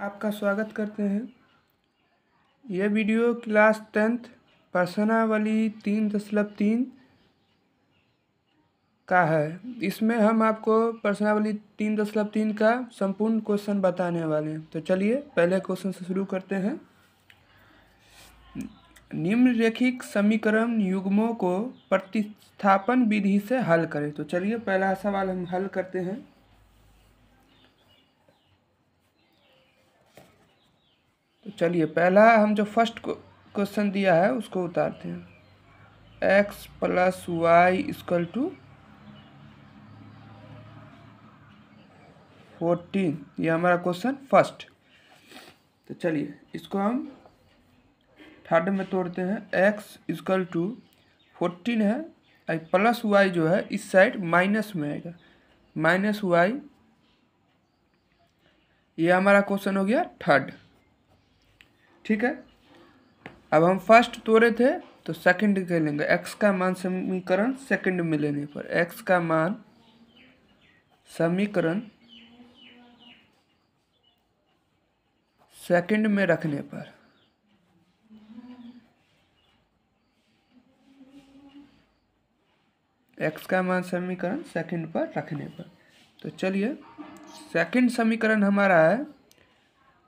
आपका स्वागत करते हैं। यह वीडियो क्लास 10th प्रश्नावली 3.3 का है। इसमें हम आपको प्रश्नावली 3.3 का संपूर्ण क्वेश्चन बताने वाले हैं। तो चलिए पहले क्वेश्चन से शुरू करते हैं। निम्नलिखित समीकरण युग्मों को प्रतिस्थापन विधि से हल करें। तो चलिए पहला सवाल हम हल करते हैं। तो चलिए पहला हम जो फर्स्ट क्वेश्चन दिया है उसको उतारते हैं। x + y = 14, ये हमारा क्वेश्चन फर्स्ट। तो चलिए इसको हम थर्ड में तोड़ते हैं। x = 14 है, प्लस y जो है इस साइड माइनस में आएगा, -y। ये हमारा क्वेश्चन हो गया थर्ड। ठीक है, अब हम फर्स्ट तोड़े थे तो सेकंड के लेंगे। x का मान समीकरण सेकंड में लेने पर, x का मान समीकरण सेकंड में रखने पर x का मान समीकरण सेकंड पर रखने पर। तो चलिए सेकंड समीकरण हमारा है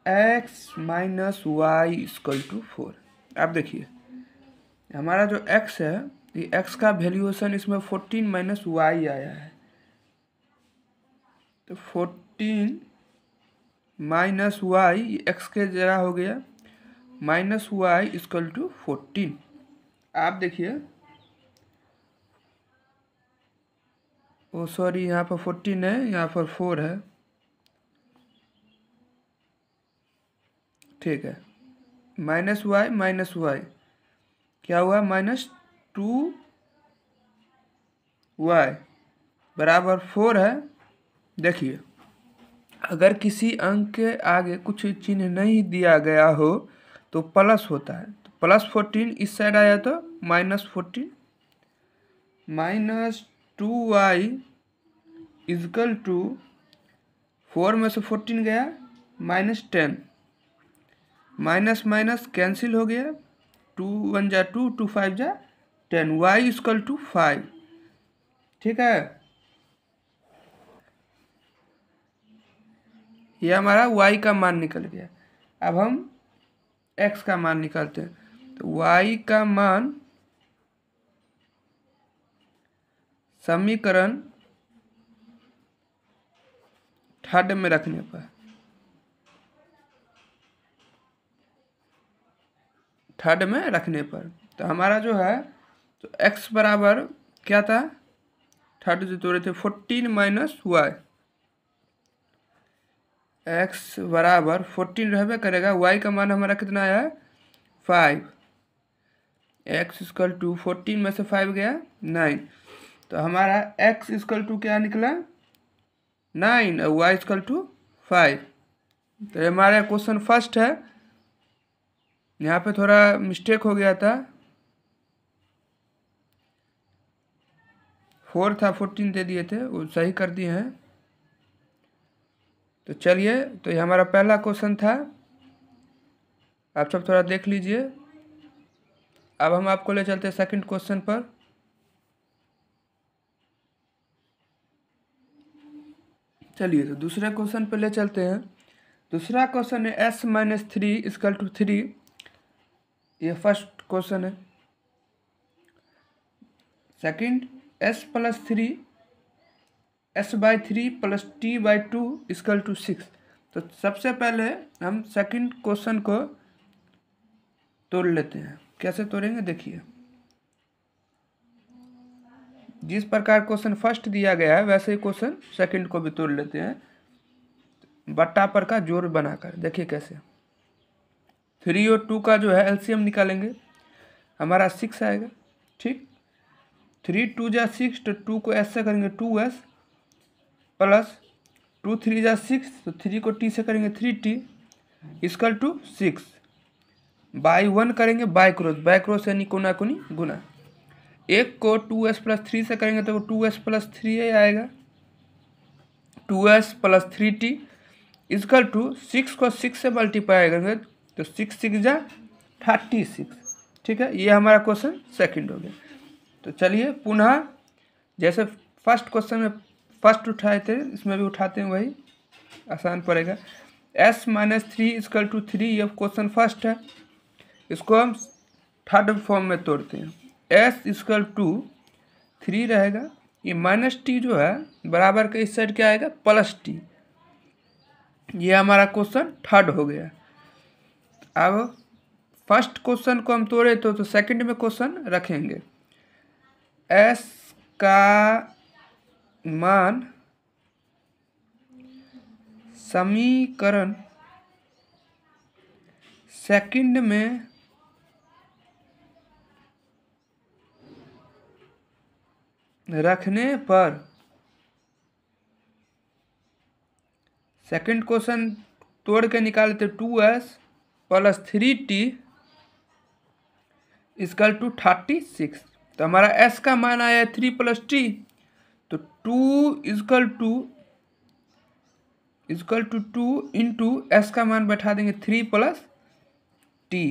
x - y = 4। अब देखिए हमारा जो x है, ये x का वैल्यूएशन इसमें 14 - y आया है। तो 14 - y x के जगह हो गया -y = 14। आप देखिए, ओ सॉरी, यहाँ पर 14 है, यहाँ पर 4 है। ठीक है, -y क्या हुआ, -2y बराबर 4 है। देखिए अगर किसी अंक के आगे कुछ चिन्ह नहीं दिया गया हो तो प्लस होता है। तो +14 इस साइड आया तो -14, -2y = 4 में से 14 गया, -10, माइनस माइनस कैंसिल हो गया, 2 × 1 = 2, 2 × 5 = 10, y = 5। ठीक है, ये हमारा y का मान निकल गया। अब हम x का मान निकालते हैं। तो y का मान समीकरण थर्ड में रखने पर, तो हमारा जो है, तो x बराबर क्या था, थर्ड जो तोड़े थे 14 - y, x बराबर 14 रहबे करेगा। y का मान हमारा कितना आया है, 5। x = 14 में से 5 गया 9, तो हमारा x = क्या निकला, 9, और y = 5। तो हमारा क्वेश्चन फर्स्ट है। यहाँ पे थोड़ा मिस्टेक हो गया था, 4 था, 14 दे दिए थे, वो सही कर दिए हैं। तो चलिए, तो ये हमारा पहला क्वेश्चन था, आप सब थोड़ा देख लीजिए। अब हम आपको ले चलते हैं सेकंड क्वेश्चन पर। चलिए तो दूसरे क्वेश्चन पर ले चलते हैं। दूसरा क्वेश्चन है s - 3 = 3। ये फर्स्ट क्वेश्चन है। Second, s + 3 s/3 + t/2 = 6। तो सबसे पहले हम सेकंड क्वेश्चन को तोड़ लेते हैं। कैसे तोड़ेंगे देखिए, जिस प्रकार क्वेश्चन फर्स्ट दिया गया है वैसे ही क्वेश्चन सेकंड को भी तोड़ लेते हैं, बट्टा पर का जोड़ बनाकर। देखिए कैसे, 3 और 2 का जो है एलसीएम निकालेंगे, हमारा 6 आएगा। ठीक, 3 × 2 = 6, तो 2 को s से करेंगे 2s, प्लस 2 × 3 = 6, तो 3 को t से करेंगे 3t = 6। बाई 1 करेंगे, बाई क्रॉस यानी कोना कोनी गुना। एक को 2s + 3 से करेंगे तो 2s + 3a आएगा, 2s + 3t इजकल टू 6 को 6 से मल्टीप्लाई करेंगे तो 6 6 जा 36। ठीक है, ये हमारा क्वेश्चन सेकंड हो गया। तो चलिए पुनः जैसे फर्स्ट क्वेश्चन में फर्स्ट उठाए थे इसमें भी उठाते हैं, वही आसान पड़ेगा। s माइनस 3 इजकल टू 3, ये क्वेश्चन फर्स्ट है। इसको हम थर्ड फॉर्म में तोड़ते हैं। s इजकल टू 3 रहेगा, ये माइनस टी जो है बराबर के इस साइड क्या आएगा प्लस टी। ये हमारा क्वेश्चन थर्ड हो गया। अब फर्स्ट क्वेश्चन को हम तोड़े तो सेकंड में क्वेश्चन रखेंगे। s का मान समीकरण सेकंड में रखने पर, सेकंड क्वेश्चन तोड़ के निकालते 2s plus 3t is equal to 36। तो हमारा s का मान आया 3 प्लस टी, तो 2 इजकल टू 2 इंटू एस का मान बैठा देंगे 3 प्लस टी,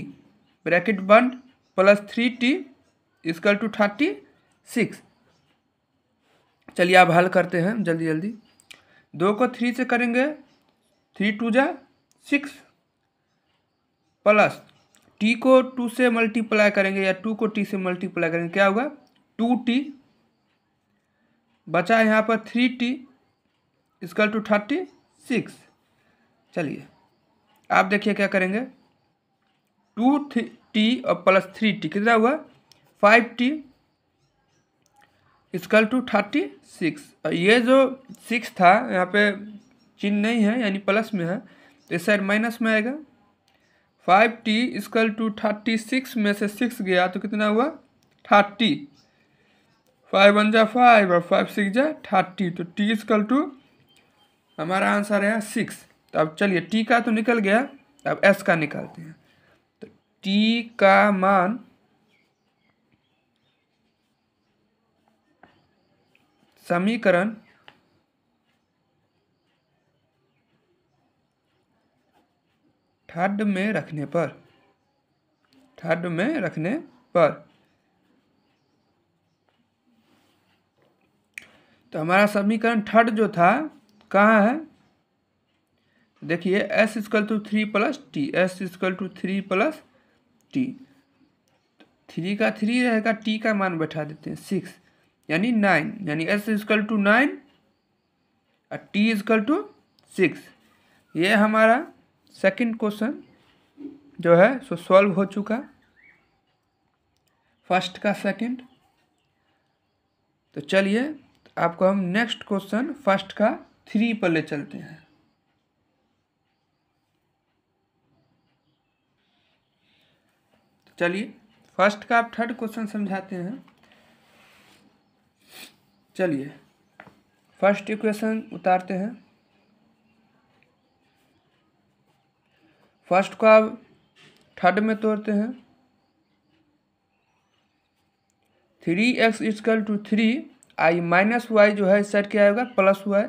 ब्रैकेट बंद, प्लस 3t इजकल टू 36। चलिए आप हल करते हैं जल्दी जल्दी। 2 को 3 से करेंगे 3 2 जा 6, प्लस t को 2 से मल्टीप्लाई करेंगे या 2 को t से मल्टीप्लाई करेंगे, क्या होगा 2t, बचा यहाँ पर 3t इजकल टू 36। चलिए आप देखिए क्या करेंगे, 2t और प्लस 3t कितना हुआ 5t इजकल टू 36। और ये जो 6 था यहाँ पे चिन्ह नहीं है यानी प्लस में है, तो इस साइड माइनस में आएगा। 5t इजकल टू 36 में से 6 गया तो कितना हुआ 30, 5 1 जा 5 और 5 6 जा 30, तो t इजकल टू हमारा आंसर है 6। तो अब चलिए t का तो निकल गया, अब s का निकालते हैं। तो t का मान समीकरण थर्ड में रखने पर, तो हमारा समीकरण थर्ड जो था कहाँ है, देखिए s equal to 3 plus t, s equal to 3 plus t, 3 का 3 रहेगा, t का मान बैठा देते हैं 6 यानी 9, यानी s इजकल टू 9 और t इजकल टू 6। ये हमारा सेकंड क्वेश्चन जो है सो सॉल्व हो चुका, फर्स्ट का सेकंड। तो चलिए आपको हम नेक्स्ट क्वेश्चन फर्स्ट का 3 पर ले चलते हैं। चलिए फर्स्ट का आप थर्ड क्वेश्चन समझाते हैं। चलिए फर्स्ट इक्वेशन उतारते हैं। फर्स्ट को आप थर्ड में तोड़ते हैं। 3x equal to 3 i minus y जो है इस साइड क्या आएगा plus y,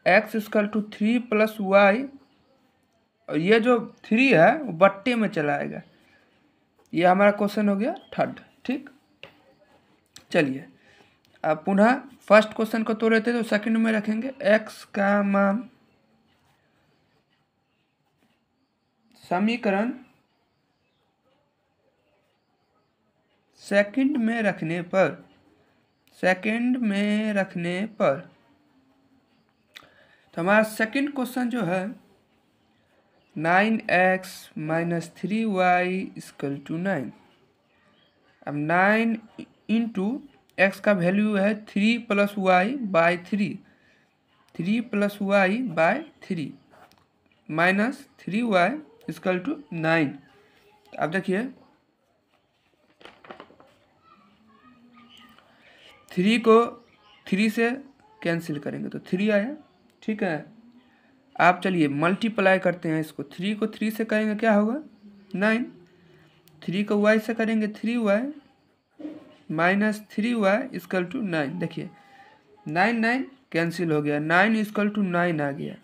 x equal to 3 plus y, और ये जो 3 है वो बट्टे में चला आएगा। ये हमारा क्वेश्चन हो गया थर्ड। ठीक, चलिए अब पुनः फर्स्ट क्वेश्चन को तोड़े थे तो सेकंड में रखेंगे। x का मान समीकरण सेकंड में रखने पर, तो हमारा सेकंड क्वेश्चन जो है 9x minus 3y equal to 9। अब 9 इंटू एक्स का वैल्यू है 3 plus y by 3, 3 plus y by 3 minus 3y equal to 9। अब देखिए 3 को 3 से कैंसिल करेंगे तो 3 आया। ठीक है, आप चलिए मल्टीप्लाई करते हैं इसको। 3 को 3 से करेंगे क्या होगा 9, 3 को y से करेंगे 3y minus 3y equal to 9। देखिए 9 9 कैंसिल हो गया, 9 इजकल टू 9 आ गया।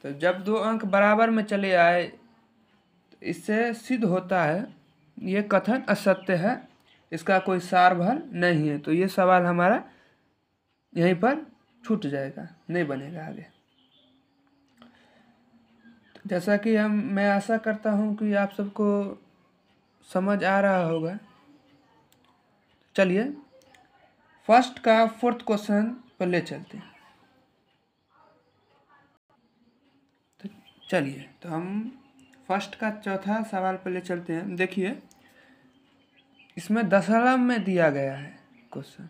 तो जब दो अंक बराबर में चले आए तो इससे सिद्ध होता है ये कथन असत्य है, इसका कोई सारभर नहीं है। तो ये सवाल हमारा यहीं पर छूट जाएगा, नहीं बनेगा आगे। जैसा कि मैं आशा करता हूँ कि आप सबको समझ आ रहा होगा। चलिए फर्स्ट का फोर्थ क्वेश्चन पर ले चलते हैं। तो चलिए तो हम फर्स्ट का चौथा सवाल पर ले चलते हैं। देखिए इसमें दशमलव में दिया गया है क्वेश्चन।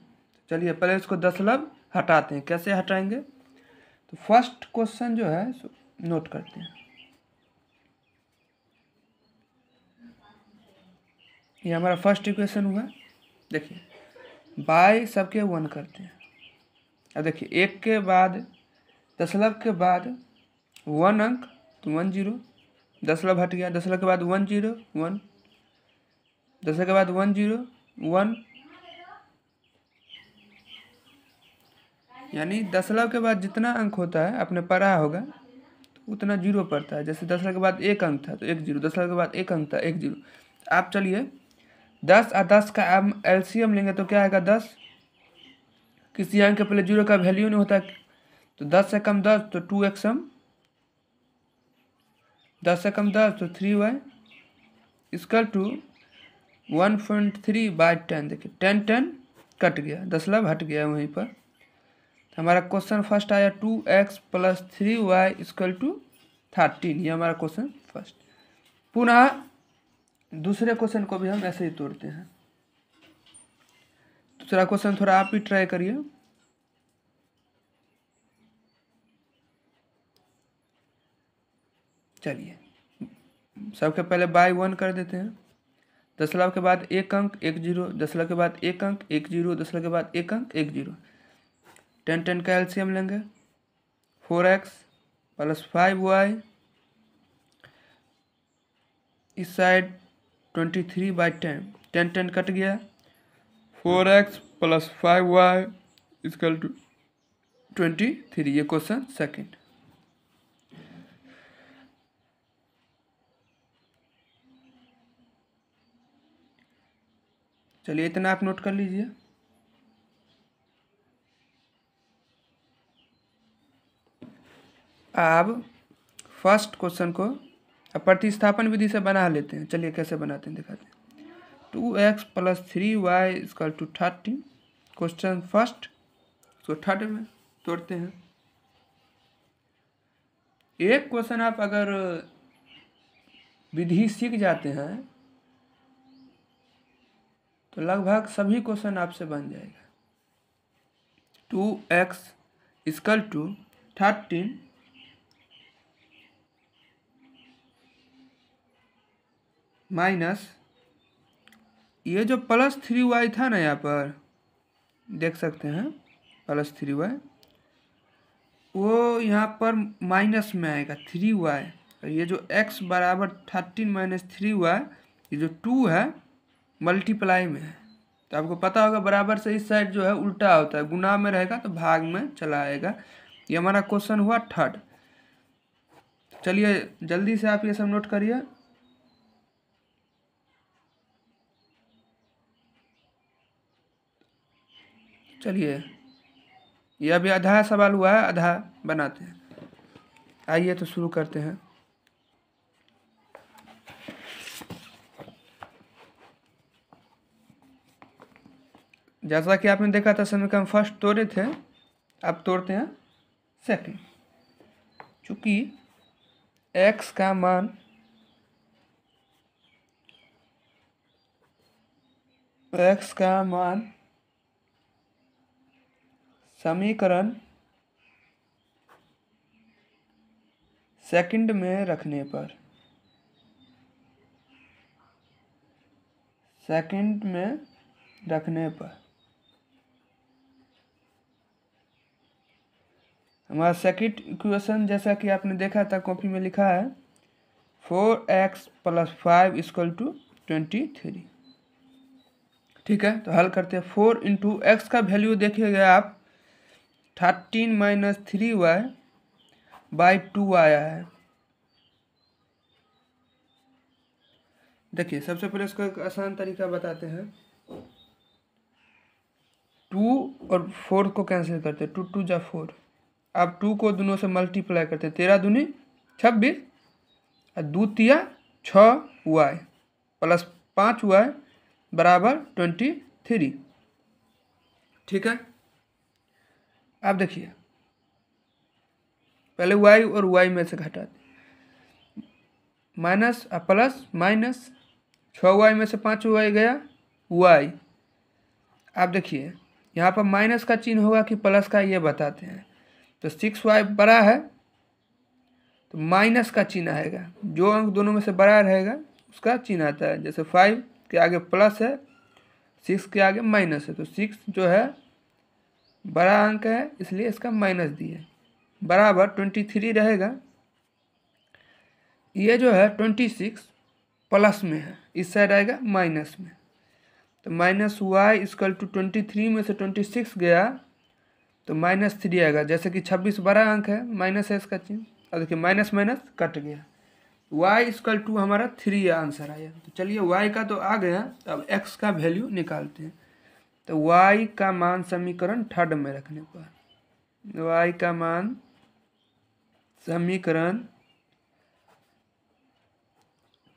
चलिए पहले इसको दशमलव हटाते हैं। कैसे हटाएंगे? तो फर्स्ट क्वेश्चन जो है नोट करते हैं। ये हमारा फर्स्ट इक्वेशन हुआ। देखिए बाय सबके 1 करते हैं। अब देखिए एक के बाद दशमलव के बाद 1 अंक तो 1 0, दशमलव हट गया, दशमलव के बाद 1 0 1, दशमलव के बाद 1 0 1, यानी दशमलव के बाद जितना अंक होता है आपने पढ़ा होगा तो उतना 0 पड़ता है। जैसे दशमलव के बाद 1 अंक था तो 1 0, दशमलव के बाद 1 अंक था 1 0। आप चलिए 10 और 10 का आप एलसीएम लेंगे तो क्या आएगा 10। किसी अंक के पहले 0 का वैल्यू नहीं होता, तो 10 से कम 10 तो 2x सम, 10 से कम 10 तो 3y इक्वल टू 1.3/10। देखिए 10 10 कट गया, दशमलव हट गया वहीं पर। तो हमारा क्वेश्चन फर्स्ट आया 2x + 3y इक्वल टू 13। ये हमारा क्वेश्चन फर्स्ट। पुनः दूसरे क्वेश्चन को भी हम ऐसे ही तोड़ते हैं। दूसरा क्वेश्चन थोड़ा आप भी ट्राई करिए। चलिए सबके पहले बाय 1 कर देते हैं। दशमलव के बाद 1 अंक 1 0, दशमलव के बाद 1 अंक 1 0, दशमलव के बाद 1 अंक 1 0। 10 10 का एलसीएम लेंगे 4x + 5y, इस साइड 23/10, 10 10 कट गया, 4x + 5y इक्वल टू 23। ये क्वेश्चन सेकंड। चलिए इतना आप नोट कर लीजिए। अब फर्स्ट क्वेश्चन को अब प्रतिस्थापन विधि से बना लेते हैं। चलिए कैसे बनाते हैं दिखाते हैं। 2x + 3y equal to 13। Question first, इसको थर्ड में तोड़ते हैं। एक क्वेश्चन आप अगर विधि सीख जाते हैं तो लगभग सभी क्वेश्चन आपसे बन जाएगा। 2x इक्वल टू 13 माइनस ये जो +3y था ना, यहाँ पर देख सकते हैं +3y, वो यहाँ पर माइनस में आएगा 3y। और ये जो x बराबर 13 - 3y, ये जो 2 है मल्टीप्लाई में है। तो आपको पता होगा बराबर से इस साइड जो है उल्टा होता है, गुना में रहेगा तो भाग में चला आएगा। ये हमारा क्वेश्चन हुआ थर्ड। चलिए जल्दी से आप ये सब नोट करिए। चलिए ये अभी आधा सवाल हुआ है, आधा बनाते हैं। आइए तो शुरू करते हैं। जैसा कि आपने देखा था समीकरण फर्स्ट तोड़े थे, अब तोड़ते हैं सेकंड। चूंकि x का मान समीकरण सेकंड में रखने पर हमारा सेकंड इक्वेशन, जैसा कि आपने देखा था कॉपी में लिखा है 4x + 5 इक्वल टू 23। ठीक है, तो हल करते हैं। 4 × x का वैल्यू देखिएगा आप 13 - 3y बाई 2 आया है। देखिए सबसे पहले इसको एक आसान तरीका बताते हैं। 2 और 4 को कैंसिल करते हैं, 2 2 जा 4। आप 2 को दोनों से मल्टीप्लाई करते हैं, 13 दूनी 26 और 2 तिया 6y प्लस 5y बराबर 23। ठीक है। अब देखिए पहले y और y में से घटाते, माइनस प्लस माइनस, 6y में से 5y गया y। आप देखिए यहाँ पर माइनस का चिन्ह होगा कि प्लस का, ये बताते हैं। तो 6y बड़ा है तो माइनस का चिन्ह आएगा, जो अंक दोनों में से बड़ा रहेगा उसका चिन्ह आता है। जैसे 5 के आगे प्लस है, 6 के आगे माइनस है, तो 6 जो है बड़ा अंक है इसलिए इसका माइनस दिए, बराबर 23 रहेगा। ये जो है 26 प्लस में है, इस साइड आएगा माइनस में, तो माइनस वाई इक्वल टू 23 में से 26 गया तो -3 आएगा। जैसे कि 26 बड़ा अंक है, माइनस है इसका चिन्ह, और देखिए माइनस माइनस कट गया, y इक्वल टू हमारा 3 आंसर आया। तो चलिए y का तो आ गया, अब x का वैल्यू निकालते हैं। तो y का मान समीकरण 3 में रखने पर, y का मान समीकरण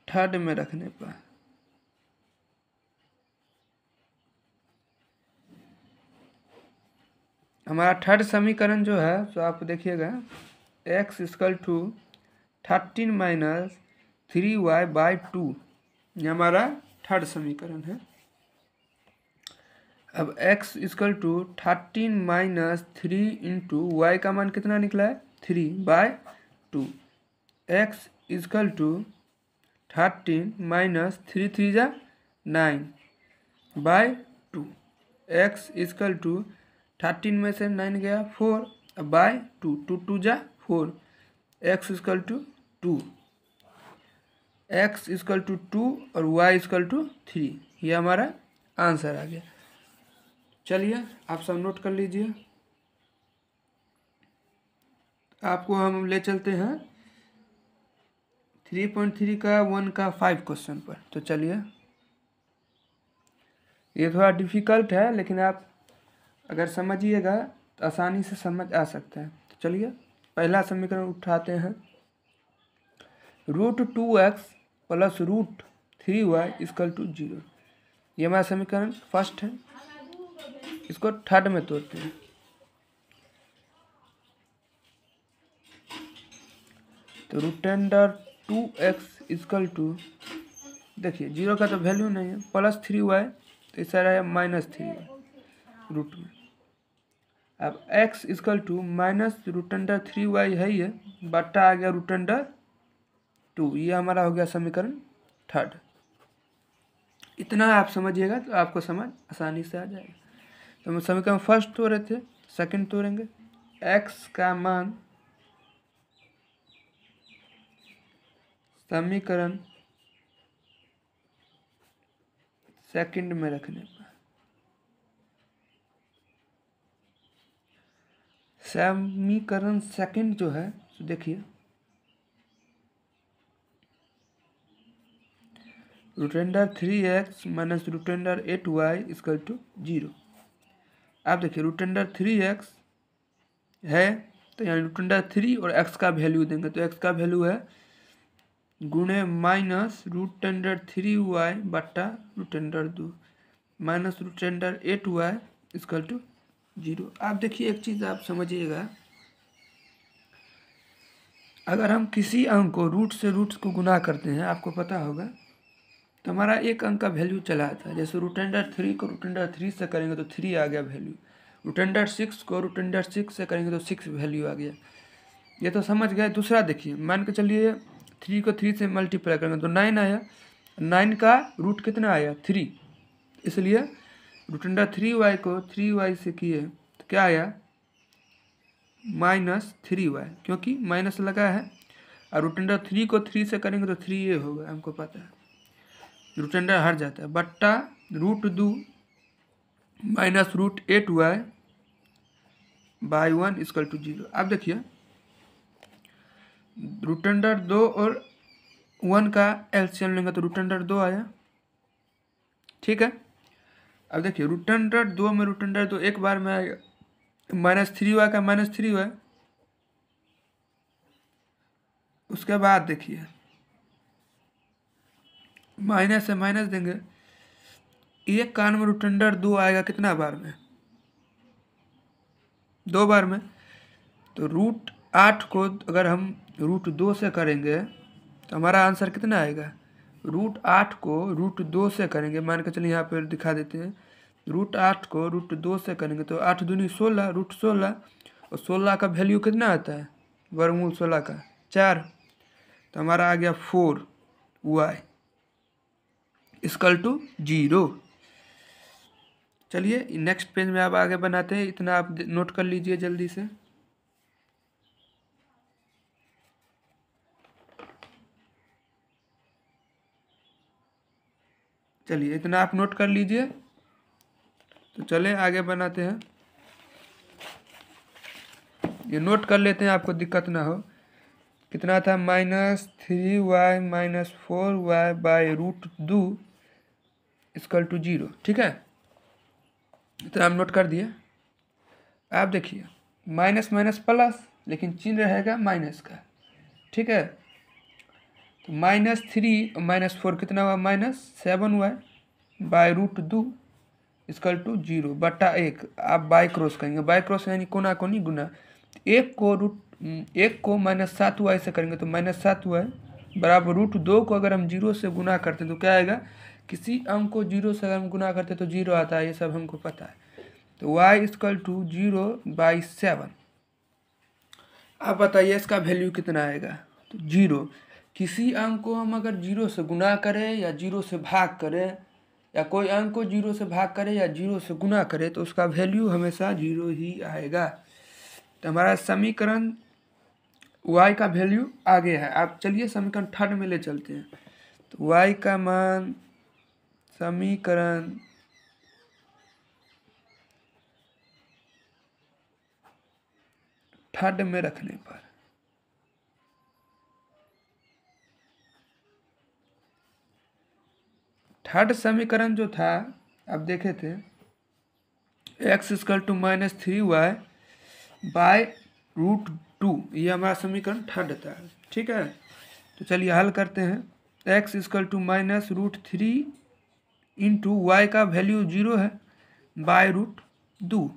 3 में रखने पर हमारा 3rd समीकरण जो है, तो आप देखिएगा x equal to 13 minus 3y by 2, ये हमारा 3rd समीकरण है। अब x equal to 13 minus 3 into y का मान कितना निकला है 3 by 2, x equal to 13 minus 3 3 जा 9 बाय 2, x इक्वल टू 13 में से 9 गया 4 बाय 2, 2 2 जा 4, x equal to 2, x equal to 2 और y इक्वल टू 3, ये हमारा आंसर आ गया। चलिए आप सब नोट कर लीजिए। आपको हम ले चलते हैं 3.3 का 1 का 5 क्वेश्चन पर। तो चलिए, ये थोड़ा डिफिकल्ट है लेकिन आप अगर समझिएगा तो आसानी से समझ आ सकता है। तो चलिए पहला समीकरण उठाते हैं, √2x plus √3y equal to 0, ये हमारा समीकरण फर्स्ट है। इसको 3rd में तोड़ते हैं, तो √2x इक्वल टू, देखिए 0 का तो वैल्यू नहीं है, प्लस 3y तो इस साइड आया -3y रूट में। अब x equal to minus √3y है, ये बट्टा आ गया √2, ये हमारा हो गया समीकरण 3rd। इतना आप समझिएगा तो आपको समझ आसानी से आ जाएगा। तो हम समीकरण फर्स्ट तोड़े थे, सेकंड तोड़ेंगे, x का मान समीकरण सेकंड में रखने पर, समीकरण सेकंड जो है तो देखिए √3x minus √8y equal to 0। आप देखिए √3x है तो यहाँ √3 और x का वैल्यू देंगे, तो x का वैल्यू है गुणे माइनस √3y बट्टा √2 माइनस √8y इक्वल टू 0। आप देखिए एक चीज़ आप समझिएगा, अगर हम किसी अंक को रूट से रूट्स को गुना करते हैं, आपको पता होगा, तो हमारा एक अंक का वैल्यू चला आता है। जैसे √3 को √3 से करेंगे तो 3 आ गया वैल्यू, √6 को √6 से करेंगे तो 6 वैल्यू आ गया। ये तो समझ गए। दूसरा देखिए, मान के चलिए 3 को 3 से मल्टीप्लाई करेंगे तो 9 आया, 9 का रूट कितना आया 3, इसलिए √3y को 3y से किए तो क्या आया -3y, क्योंकि माइनस लगा है, और √3 को 3 से करेंगे तो 3 ये होगा, हमको पता है, √3 हट जाता है, बट्टा √2 minus √8y by 1 equal to 0। अब देखिए रूट अंडर 2 और 1 का एलसीएम लेंगे तो रूट अंडर 2 आया। ठीक है, अब देखिए रूट अंडर 2 में रूट अंडर 2 एक बार में आएगा, -3y का -3y। उसके बाद देखिए माइनस से माइनस देंगे, एक कान में रूट अंडर 2 आएगा कितना बार में, 2 बार में। तो रूट 8 को अगर हम रूट 2 से करेंगे तो हमारा आंसर कितना आएगा, रूट 8 को रूट 2 से करेंगे, मान के चलिए यहाँ पर दिखा देते हैं, रूट 8 को रूट 2 से करेंगे तो 8 दूनी 16, रूट 16, और 16 का वैल्यू कितना आता है, वर्गमूल 16 का 4, तो हमारा आ गया 4y इक्वल टू 0। चलिए नेक्स्ट पेज में आप आगे बनाते हैं, इतना आप नोट कर लीजिए जल्दी से। चलिए इतना आप नोट कर लीजिए, तो चले आगे बनाते हैं। ये नोट कर लेते हैं, आपको दिक्कत ना हो। कितना था, -3y - 4y by root 2 equal to 0। ठीक है, इतना हम नोट कर दिए। आप देखिए माइनस माइनस प्लस, लेकिन चिन्ह रहेगा माइनस का। ठीक है, तो -3 और -4 कितना हुआ, -7y by root 2 equal to 0 बटा 1। आप बाई क्रॉस करेंगे, बाई क्रॉस यानी कोना कोनी गुना। एक को -7y से करेंगे तो -7y बराबर रूट 2 को अगर हम 0 से गुना करते हैं तो क्या आएगा, किसी अंक को 0 से अगर हम गुना करते तो 0 आता है, ये सब हमको पता है। तो y इक्वल टू 0/7। आप बताइए इसका वैल्यू कितना आएगा, तो 0। किसी अंक को हम अगर 0 से गुना करें या 0 से भाग करें, या कोई अंक को 0 से भाग करें या 0 से गुना करें, तो उसका वैल्यू हमेशा 0 ही आएगा। तो हमारा समीकरण y का वैल्यू आगे है। आप चलिए समीकरण थर्ड में ले चलते हैं। तो y का मान समीकरण थर्ड में रखने पर थर्ड समीकरण जो था आप देखे थे, x equal to -3y by root 2, ये हमारा समीकरण थर्ड था। ठीक है, तो चलिए हल करते हैं। x equal to -√3 into y का वैल्यू 0 है बाय रूट 2।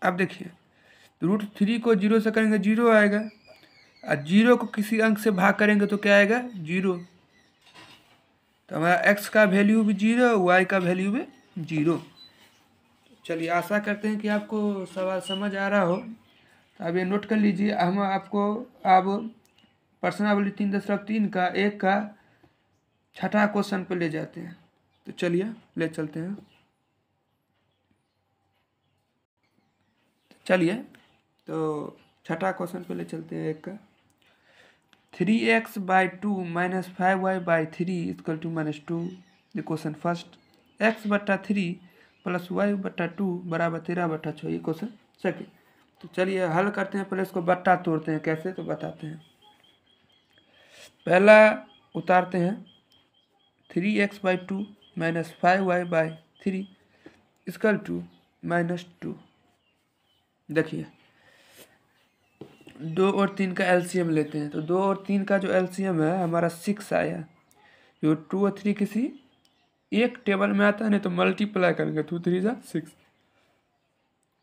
अब देखिए √3 को 0 से करेंगे 0 आएगा, और 0 को किसी अंक से भाग करेंगे तो क्या आएगा, 0। तो हमारा x का वैल्यू भी 0, y का वैल्यू भी 0। चलिए आशा करते हैं कि आपको सवाल समझ आ रहा हो। तो अब ये नोट कर लीजिए। हम आपको अब प्रश्नावली 3.3 का 1 का छठा क्वेश्चन पे ले जाते हैं। तो चलिए ले चलते हैं। चलिए तो छठा क्वेश्चन पे ले चलते हैं 1 का। 3x/2 - 5y/3 equal to -2। ये क्वेश्चन फर्स्ट। x/3 + y/2 बराबर 13/6, ये क्वेश्चन सेकेंड। तो चलिए हल करते हैं, पहले इसको बट्टा तोड़ते हैं, कैसे तो बताते हैं। पहला उतारते हैं 3x/2 - 5y/3 इक्वल टू -2। देखिए 2 और 3 का एलसीएम लेते हैं, तो 2 और 3 का जो एलसीएम है हमारा 6 आया। जो 2 और 3 किसी एक टेबल में आता है, नहीं तो मल्टीप्लाई करेंगे, 2 3 जा 6।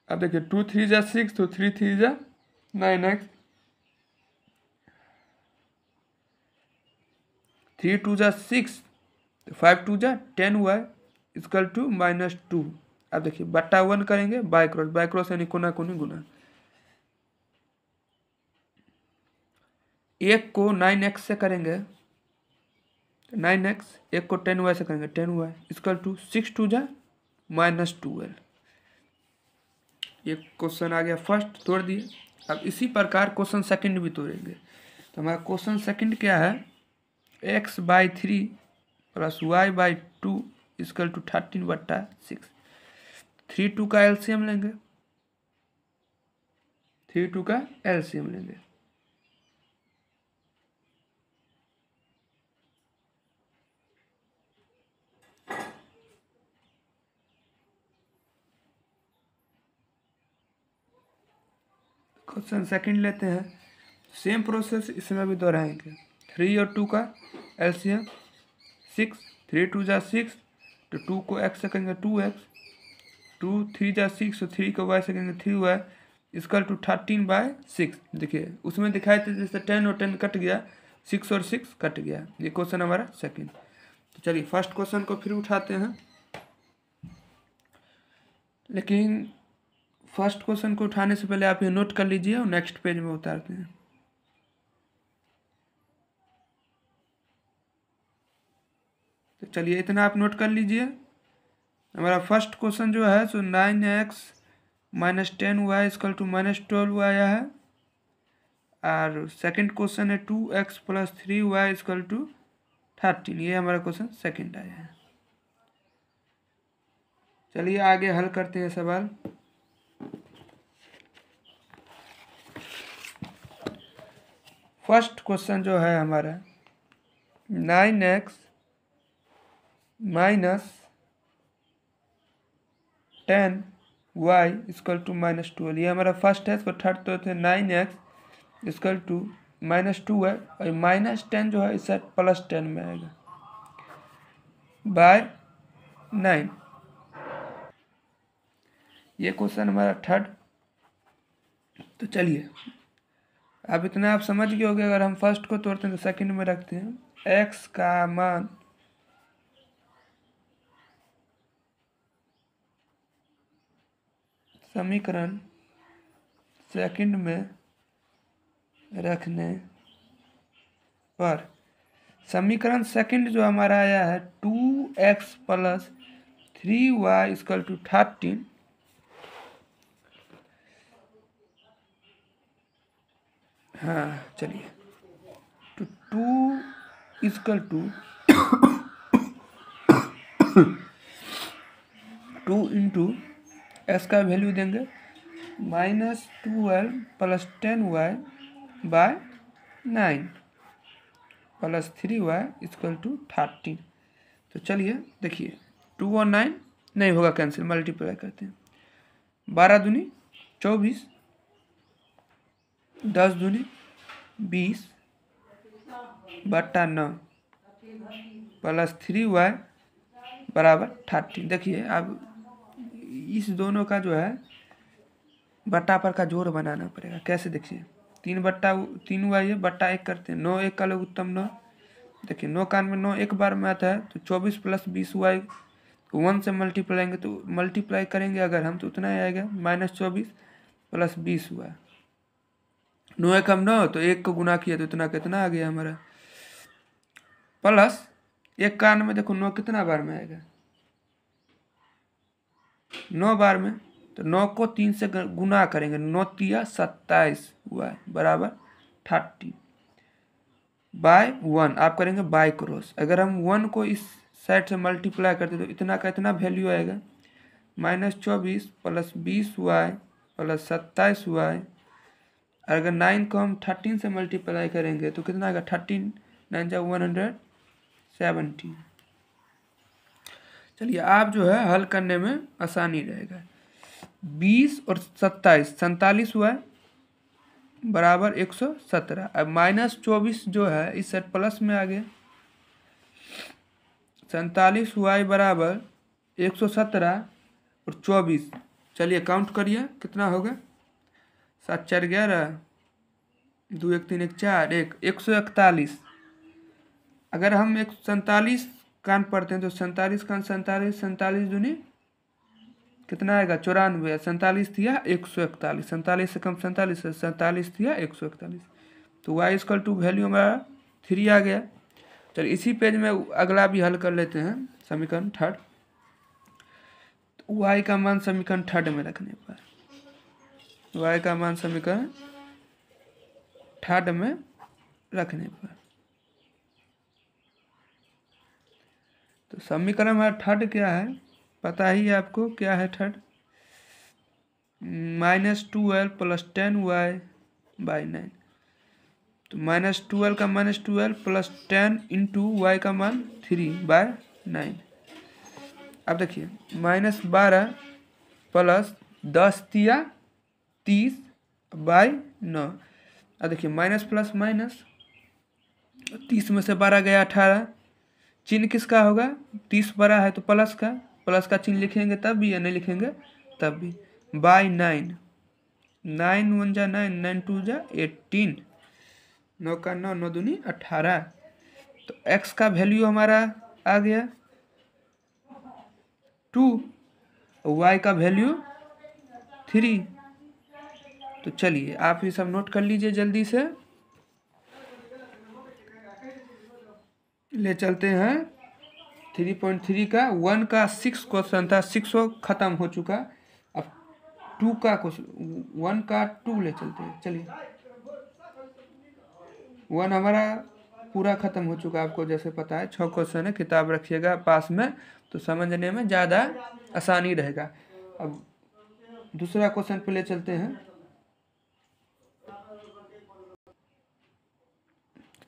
अब देखिए 2 3 जा 6, तो 3 3 जा 9x, 3 2 जा 6, तो 5 2 जा 10y इक्वल टू -2। अब देखिए बट्टा 1 करेंगे, बाय क्रॉस यानी कोना कोनी गुना। 1 को 9x से करेंगे 9x, 1 को 10y से करेंगे 10y इक्वल टू 6 2 जा -12। ये क्वेश्चन आ गया फर्स्ट, तोड़ दिए। अब इसी प्रकार क्वेश्चन सेकंड भी तोड़ेंगे। तो हमारा क्वेश्चन सेकंड क्या है, x/3 + y/2 इक्वल टू 13/6। 3 2 का एलसीएम लेंगे, 3 2 का एलसीएम लेंगे। क्वेश्चन सेकंड लेते हैं, सेम प्रोसेस इसमें भी दोहराएंगे। 3 और 2 का एलसीएम 6, 3 2 जा 6, तो 2 को x से करेंगे 2x, 2 3 जा 6, तो 3 को y से करेंगे 3y, इसकल टू 13/6। देखिए उसमें दिखाए थे जैसे 10 और 10 कट गया, 6 और 6 कट गया। ये क्वेश्चन हमारा सेकंड। तो चलिए फर्स्ट क्वेश्चन को फिर उठाते हैं, लेकिन फर्स्ट क्वेश्चन को उठाने से पहले आप ये नोट कर लीजिए और नेक्स्ट पेज में उतारते हैं। तो चलिए इतना आप नोट कर लीजिए। हमारा फर्स्ट क्वेश्चन जो है सो 9x minus 10y equal to minus 12 आया है, और सेकंड क्वेश्चन है 2x plus 3y equal to 13। ये हमारा क्वेश्चन सेकंड आया है। चलिए आगे हल करते हैं सवाल। फर्स्ट क्वेश्चन जो है हमारा 9x minus 10y equal to minus 12। ये हमारा फर्स्ट है। इसको थर्ड तो थे 9x इक्वल टू माइनस 2 है, और माइनस 10 जो है इस साइड प्लस 10 में आएगा बाय 9। ये क्वेश्चन हमारा थर्ड। तो चलिए अब इतना आप समझ गए होंगे। अगर हम फर्स्ट को तोड़ते हैं तो सेकंड में रखते हैं। x का मान समीकरण सेकंड में रखने पर समीकरण सेकंड जो हमारा आया है 2x plus 3y equal to 13। हाँ चलिए, तो 2 इक्वल टू 2 इंटू एक्स का वैल्यू देंगे minus 12 plus 10y by 9 plus 3y equal to 13। तो चलिए देखिए 2 और 9 नहीं होगा कैंसिल, मल्टीप्लाई करते हैं। 12 दूनी 24, 10 दूनी 20 बटा 9 प्लस 3y बराबर 13। देखिए अब इस दोनों का जो है बट्टा पर का जोड़ बनाना पड़ेगा। कैसे देखिए 3/3y है, बट्टा 1 करते हैं। 9 1 का लघु उत्तम 9। देखिए 9 का में 9 एक बार में आता है, तो 24 प्लस 20y 1 से मल्टीप्लाई करेंगे अगर हम तो उतना ही आएगा माइनस 24 प्लस 20y। 9 1 हम 9, तो 1 को गुना किया तो इतना कितना आ गया हमारा, प्लस 1 का में देखो 9 कितना बार में आएगा 9 बार में, तो 9 को 3 से गुना करेंगे, 9 तिया 27 y बराबर 30 बाय 1 आप करेंगे बाय क्रॉस। अगर हम 1 को इस साइड से मल्टीप्लाई करते तो इतना का इतना वैल्यू आएगा minus 24 plus 20y plus 27y। अगर 9 को हम 13 से मल्टीप्लाई करेंगे तो कितना आएगा 13 9 जा 170। चलिए आप जो है हल करने में आसानी रहेगा। 20 और 27 47y बराबर 117। अब माइनस 24 जो है इस साइड प्लस में आ गया, 47y बराबर 117 और 24। चलिए काउंट करिए कितना होगा, 7 4 11 2 1 3 1 4 141। अगर हम 47 कान पढ़ते हैं तो 47 कान 47 दूनी कितना आएगा 94। 47 थिया 141, 47 से कम 47 थिया 141। तो y इक्वल टू वैल्यू हमारा 3 आ गया। चलिए इसी पेज में अगला भी हल कर लेते हैं, समीकरण थर्ड। तो y का मान समीकरण थर्ड में रखने पर y का मान समीकरण थर्ड में रखने पर तो समीकरण हमारा थर्ड क्या है पता ही है आपको, क्या है थर्ड, -12 प्लस 10y बाई 9। तो -12 का -12 प्लस 10 इंटू वाई का मान 3/9। अब देखिए -12 प्लस 10 तिया 30 बाई 9। अब देखिए माइनस प्लस माइनस, 30 में से 12 गया 18। चिन्ह किसका होगा? 30 बड़ा है तो प्लस का चिन्ह लिखेंगे तब भी या नहीं लिखेंगे तब भी। बाई 9, 9 1 जा 9, 9 2 जा 18, 9 का 9, 9 दूनी 18। तो x का वैल्यू हमारा आ गया 2, y का वैल्यू 3। तो चलिए आप ये सब नोट कर लीजिए जल्दी से। ले चलते हैं 3.3 का 1 का 6 क्वेश्चन था, 6 खत्म हो चुका। अब 2 का क्वेश्चन, 1 का 2 ले चलते हैं। चलिए 1 हमारा पूरा खत्म हो चुका, आपको जैसे पता है 6 क्वेश्चन है। किताब रखिएगा पास में तो समझने में ज़्यादा आसानी रहेगा। अब दूसरा क्वेश्चन पे ले चलते हैं।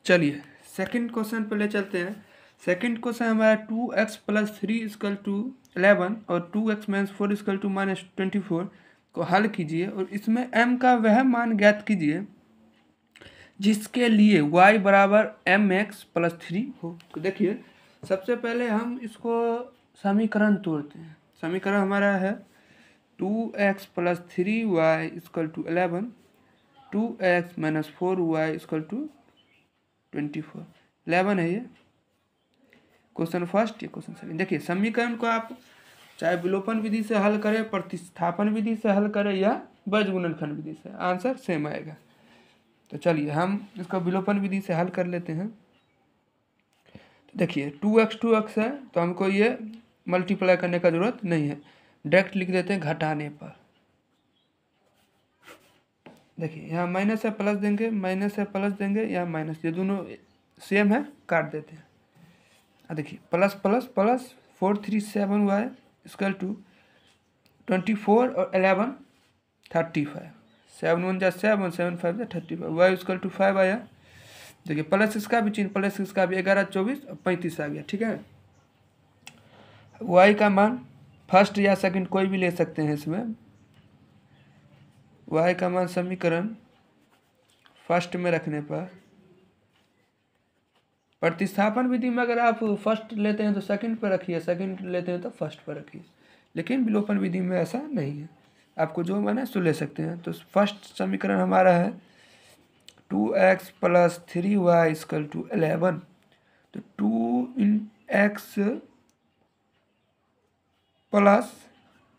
चलिए सेकंड क्वेश्चन पे ले चलते हैं। सेकंड क्वेश्चन हमारा 2x प्लस 3 इक्वल टू 11 और 2x minus 4 equal to minus 24 को हल कीजिए और इसमें m का वह मान ज्ञात कीजिए जिसके लिए y बराबर mx प्लस 3 हो। तो देखिए सबसे पहले हम इसको समीकरण तोड़ते हैं। समीकरण हमारा है 2x plus 3y equal to 11, 2x minus 4y equal to 24। 11 है ये क्वेश्चन फर्स्ट, ये क्वेश्चन सेकंड। देखिए समीकरण को आप चाहे विलोपन विधि से हल करें, प्रतिस्थापन विधि से हल करें या बीज गुणनखंड विधि से, आंसर सेम आएगा। तो चलिए हम इसका विलोपन विधि से हल कर लेते हैं। तो देखिए 2x है तो हमको ये मल्टीप्लाई करने का जरूरत नहीं है, डायरेक्ट लिख देते हैं घटाने पर। देखिए यहाँ माइनस है प्लस देंगे, माइनस है प्लस देंगे, यहाँ माइनस, ये दोनों सेम है काट देते हैं। देखिए plus plus plus 4 3 7 y equal to 24 और 11 35, 7 1 जा 7, 7 5 जा 35, y इक्वल टू 5 आया। देखिए प्लस इसका भी चिन्ह, प्लस इसका भी 11 24 और 35 आ गया। ठीक है, y का मान फर्स्ट या सेकंड कोई भी ले सकते हैं इसमें। y का मान समीकरण फर्स्ट में रखने पर, प्रतिस्थापन विधि में अगर आप फर्स्ट लेते हैं तो सेकंड पर रखिए, सेकंड लेते हैं तो फर्स्ट पर रखिए, लेकिन विलोपन विधि में ऐसा नहीं है, आपको जो मन है सो ले सकते हैं। तो फर्स्ट समीकरण हमारा है 2x plus 3y equal to 11। तो 2x प्लस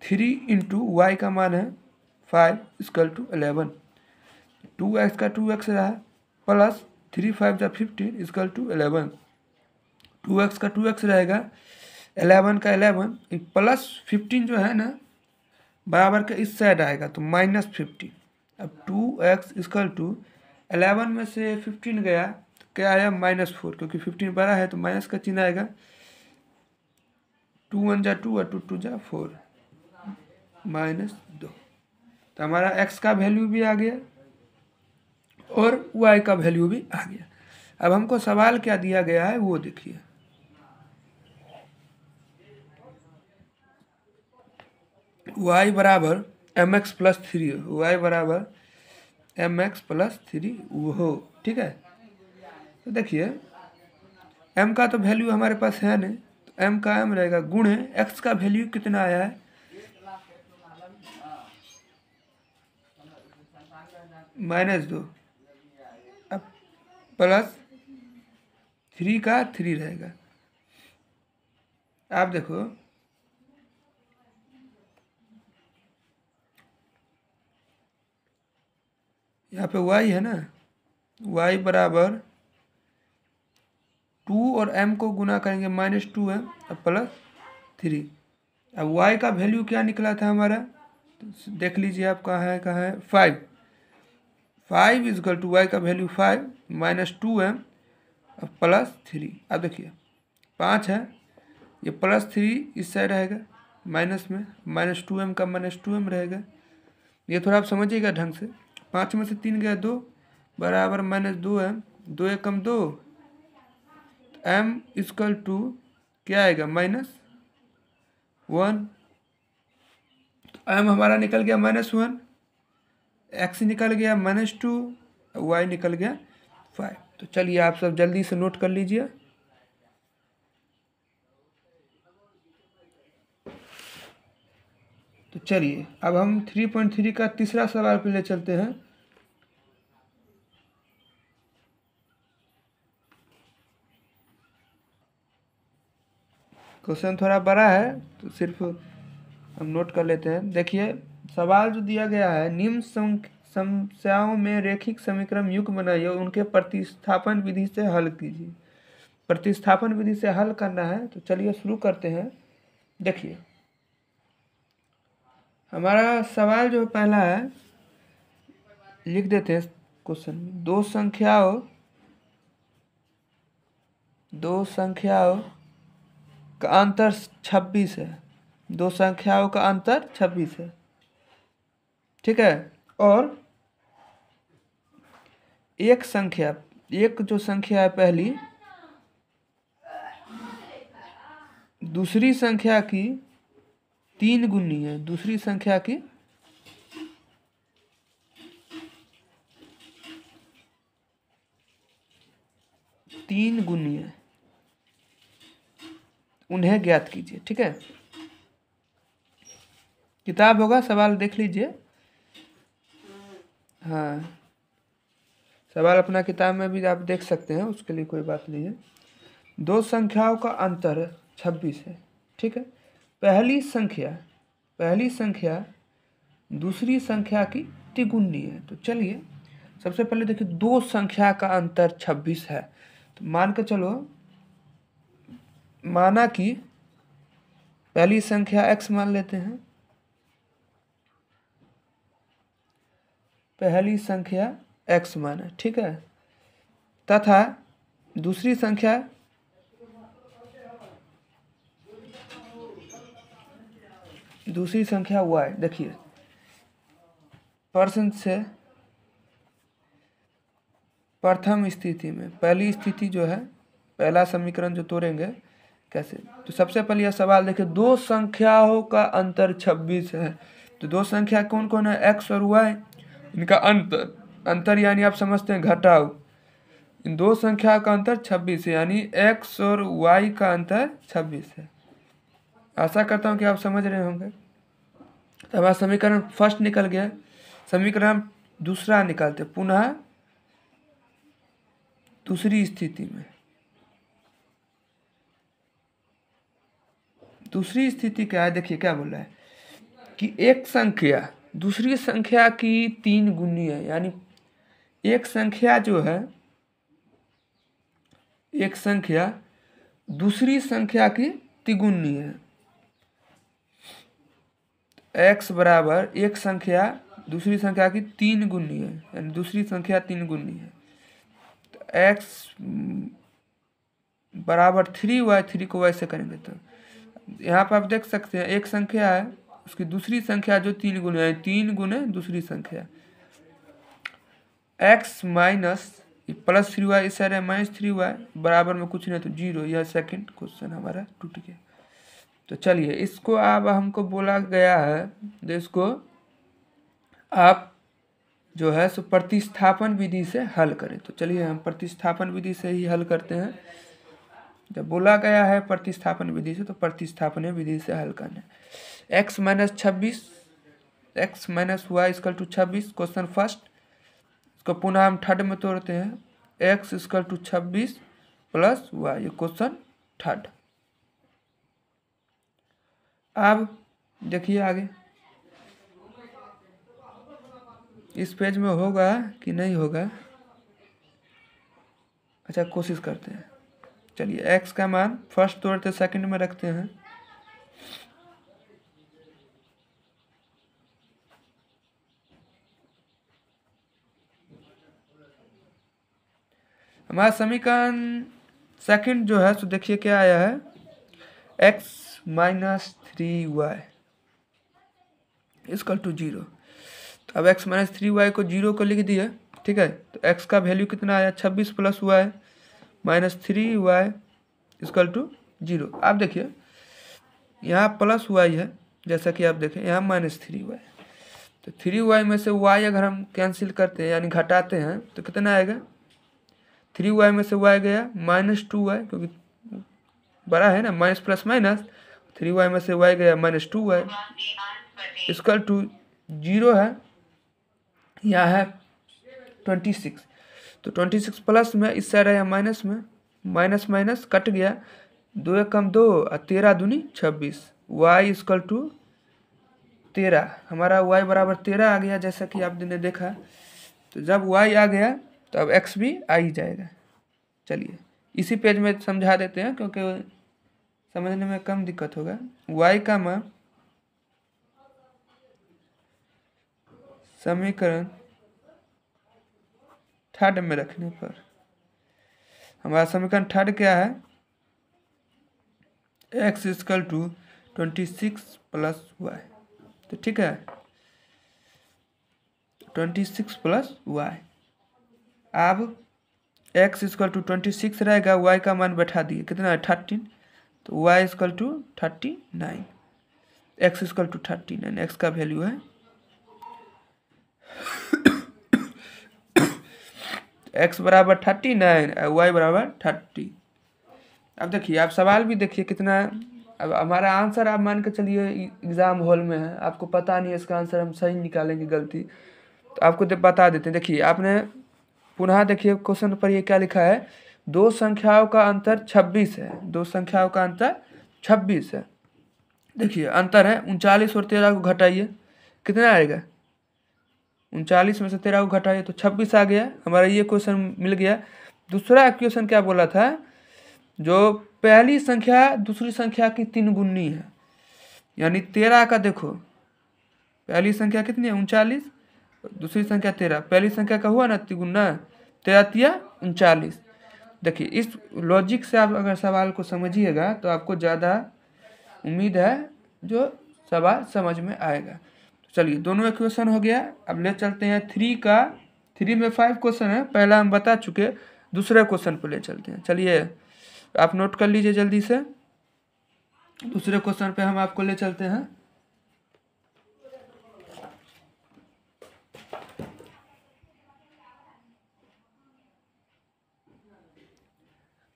3 इंटू वाई का मान है 5 इक्वल टू 11। 2x का 2x रहा प्लस 3 5 जा 15 इक्वल टू 11। 2x का 2x रहेगा, 11 का 11 प्लस 15 जो है ना बराबर का इस साइड आएगा तो माइनस 15। अब 2x इक्वल टू 11 में से 15 गया तो क्या आया -4, क्योंकि 15 बड़ा है तो माइनस का चिन्ह आएगा। 2 1 जा 2 और 2 2 जा 4, -2। तो हमारा x का वैल्यू भी आ गया और y का वैल्यू भी आ गया। अब हमको सवाल क्या दिया गया है वो देखिए। y बराबर mx प्लस 3 हो, y बराबर mx प्लस 3 हो। ठीक है, तो देखिए m का तो वैल्यू हमारे पास है नहीं, तो m का m रहेगा, गुणे x का वैल्यू कितना आया है -2, अब प्लस 3 का 3 रहेगा। आप देखो यहाँ पे y है ना, y बराबर 2 और m को गुना करेंगे -2 है और प्लस 3। अब y का वैल्यू क्या निकला था हमारा, तो देख लीजिए आप कहाँ है 5 इक्वल टू y का वैल्यू 5 -2m और प्लस 3। अब देखिए 5 है, ये प्लस 3 इस साइड रहेगा माइनस में, -2m का -2m रहेगा। ये थोड़ा आप समझिएगा ढंग से। 5 में से 3 गया 2 बराबर -2m, 2 1 come 2, m equal to क्या आएगा -1। m हमारा निकल गया -1, एक्स निकल गया -2, वाई निकल गया 5। तो चलिए आप सब जल्दी से नोट कर लीजिए। तो चलिए अब हम 3.3 का तीसरा सवाल पे ले चलते हैं। क्वेश्चन थोड़ा बड़ा है तो सिर्फ हम नोट कर लेते हैं। देखिए सवाल जो दिया गया है, निम्न समस्याओं में रेखिक समीकरण युग्म बनाइए और उनके प्रतिस्थापन विधि से हल कीजिए। प्रतिस्थापन विधि से हल करना है तो चलिए शुरू करते हैं। देखिए हमारा सवाल जो पहला है लिख देते हैं क्वेश्चन में। दो संख्याओं का अंतर 26 है। दो संख्याओं का अंतर 26 है, ठीक है। और एक जो संख्या है पहली, दूसरी संख्या की 3 गुनी है। दूसरी संख्या की 3 गुनी है, उन्हें ज्ञात कीजिए, ठीक है। किताब होगा, सवाल देख लीजिए। हाँ, सवाल अपना किताब में भी आप देख सकते हैं, उसके लिए कोई बात नहीं है। दो संख्याओं का अंतर 26 है, ठीक है। पहली संख्या दूसरी संख्या की तिगुनी है। तो चलिए सबसे पहले देखिए, दो संख्या का अंतर 26 है। तो मान के चलो, माना कि पहली संख्या x मान लेते हैं, पहली संख्या x माना, ठीक है। तथा दूसरी संख्या y। देखिए प्रश्न से प्रथम स्थिति में पहली स्थिति जो है, पहला समीकरण जो तोड़ेंगे कैसे। तो सबसे पहले यह सवाल देखिए, दो संख्याओं का अंतर 26 है। तो दो संख्या कौन कौन है, x और y। इनका अंतर यानी आप समझते हैं घटाव। इन दो संख्या का अंतर 26 है, यानी x और y का अंतर 26 है। आशा करता हूँ कि आप समझ रहे होंगे। तो हमारा समीकरण फर्स्ट निकल गया। समीकरण दूसरा निकालते पुनः दूसरी स्थिति में। दूसरी स्थिति क्या है, देखिए क्या बोल रहा है कि एक संख्या दूसरी संख्या की 3 गुनी है। यानी एक संख्या जो है, एक संख्या दूसरी संख्या की तिगुनी है। x बराबर एक संख्या दूसरी संख्या की 3 गुनी है, यानी दूसरी संख्या 3 गुनी है। तो x बराबर 3y, 3 को वैसे करेंगे तो यहाँ पर आप देख सकते हैं एक संख्या है, उसकी दूसरी संख्या जो 3 गुने है, 3 गुने दूसरी संख्या। x माइनस +3y, इस साइड -3y बराबर में कुछ नहीं तो 0। यह सेकंड क्वेश्चन हमारा टूट गया। तो चलिए इसको अब हमको बोला गया है, तो इसको आप जो है सो प्रतिस्थापन विधि से हल करें। तो चलिए हम प्रतिस्थापन विधि से ही हल करते हैं। जब बोला गया है प्रतिस्थापन विधि से, तो प्रतिस्थापन विधि से हल करना है। x minus 26, x minus y equal to 26, question first. इसको पुनः हम थर्ड में तोड़ते हैं, x equal to 26 plus y, ये क्वेश्चन थर्ड। अब देखिए आगे इस पेज में होगा कि नहीं होगा, अच्छा कोशिश करते हैं। चलिए x का मान फर्स्ट तोड़ते सेकंड में रखते हैं। हमारा समीकरण सेकंड जो है, तो देखिए क्या आया है, x minus 3y equal to 0। तो अब x माइनस 3y को 0 को लिख दिया, ठीक है। तो x का वैल्यू कितना आया, 26 plus y minus 3y equal to 0। आप देखिए यहाँ प्लस y है, जैसा कि आप देखें यहाँ -3y। तो 3y में से y अगर हम कैंसिल करते हैं यानी घटाते हैं तो कितना आएगा, 3y में से y गया -2y, क्योंकि बड़ा है ना, माइनस प्लस माइनस, 3y में से y गया -2y, इक्वल टू 0 है, यहाँ है 26। तो 26 प्लस में इस साइड आया माइनस में, माइनस माइनस कट गया, 2 एक कम 2 और 13 दूनी 26, y इक्वल टू 13, हमारा y बराबर 13 आ गया जैसा कि आपने देखा। तो जब y आ गया तो अब x भी आ ही जाएगा। चलिए इसी पेज में समझा देते हैं क्योंकि समझने में कम दिक्कत होगा। y का मान समीकरण थर्ड में रखने पर हमारा समीकरण थर्ड क्या है, x equal to 26 plus y. तो ठीक है, 26 प्लस वाई। अब x इक्वल टू 26 रहेगा, y का मान बैठा दिए, कितना है 13, तो y equal to 39, x equal to 39, x का वैल्यू है x बराबर 39 और y बराबर 30। अब देखिए, आप सवाल भी देखिए कितना है। अब हमारा आंसर आप मान के चलिए एग्ज़ाम हॉल में है, आपको पता नहीं है इसका आंसर, हम सही निकालेंगे गलती तो आपको बता देते हैं। देखिए आपने पुनः देखिए क्वेश्चन पर ये क्या लिखा है, दो संख्याओं का अंतर 26 है, दो संख्याओं का अंतर 26 है। देखिए अंतर है 39 और 13 को घटाइए, कितना आएगा, 39 में से 13 को घटाइए तो 26 आ गया। हमारा ये क्वेश्चन मिल गया। दूसरा क्वेश्चन क्या बोला था, जो पहली संख्या दूसरी संख्या की 3 गुनी है, यानी 13 का देखो, पहली संख्या कितनी है 39, दूसरी संख्या 13, पहली संख्या का हुआ ना तिगुना, 13 39। देखिए इस लॉजिक से आप अगर सवाल को समझिएगा तो आपको ज़्यादा उम्मीद है जो सवाल समझ में आएगा। चलिए दोनों इक्वेशन हो गया। अब ले चलते हैं 3 में 5 क्वेश्चन है, पहला हम बता चुके, दूसरे क्वेश्चन पर ले चलते हैं। चलिए आप नोट कर लीजिए जल्दी से, दूसरे क्वेश्चन पे हम आपको ले चलते हैं।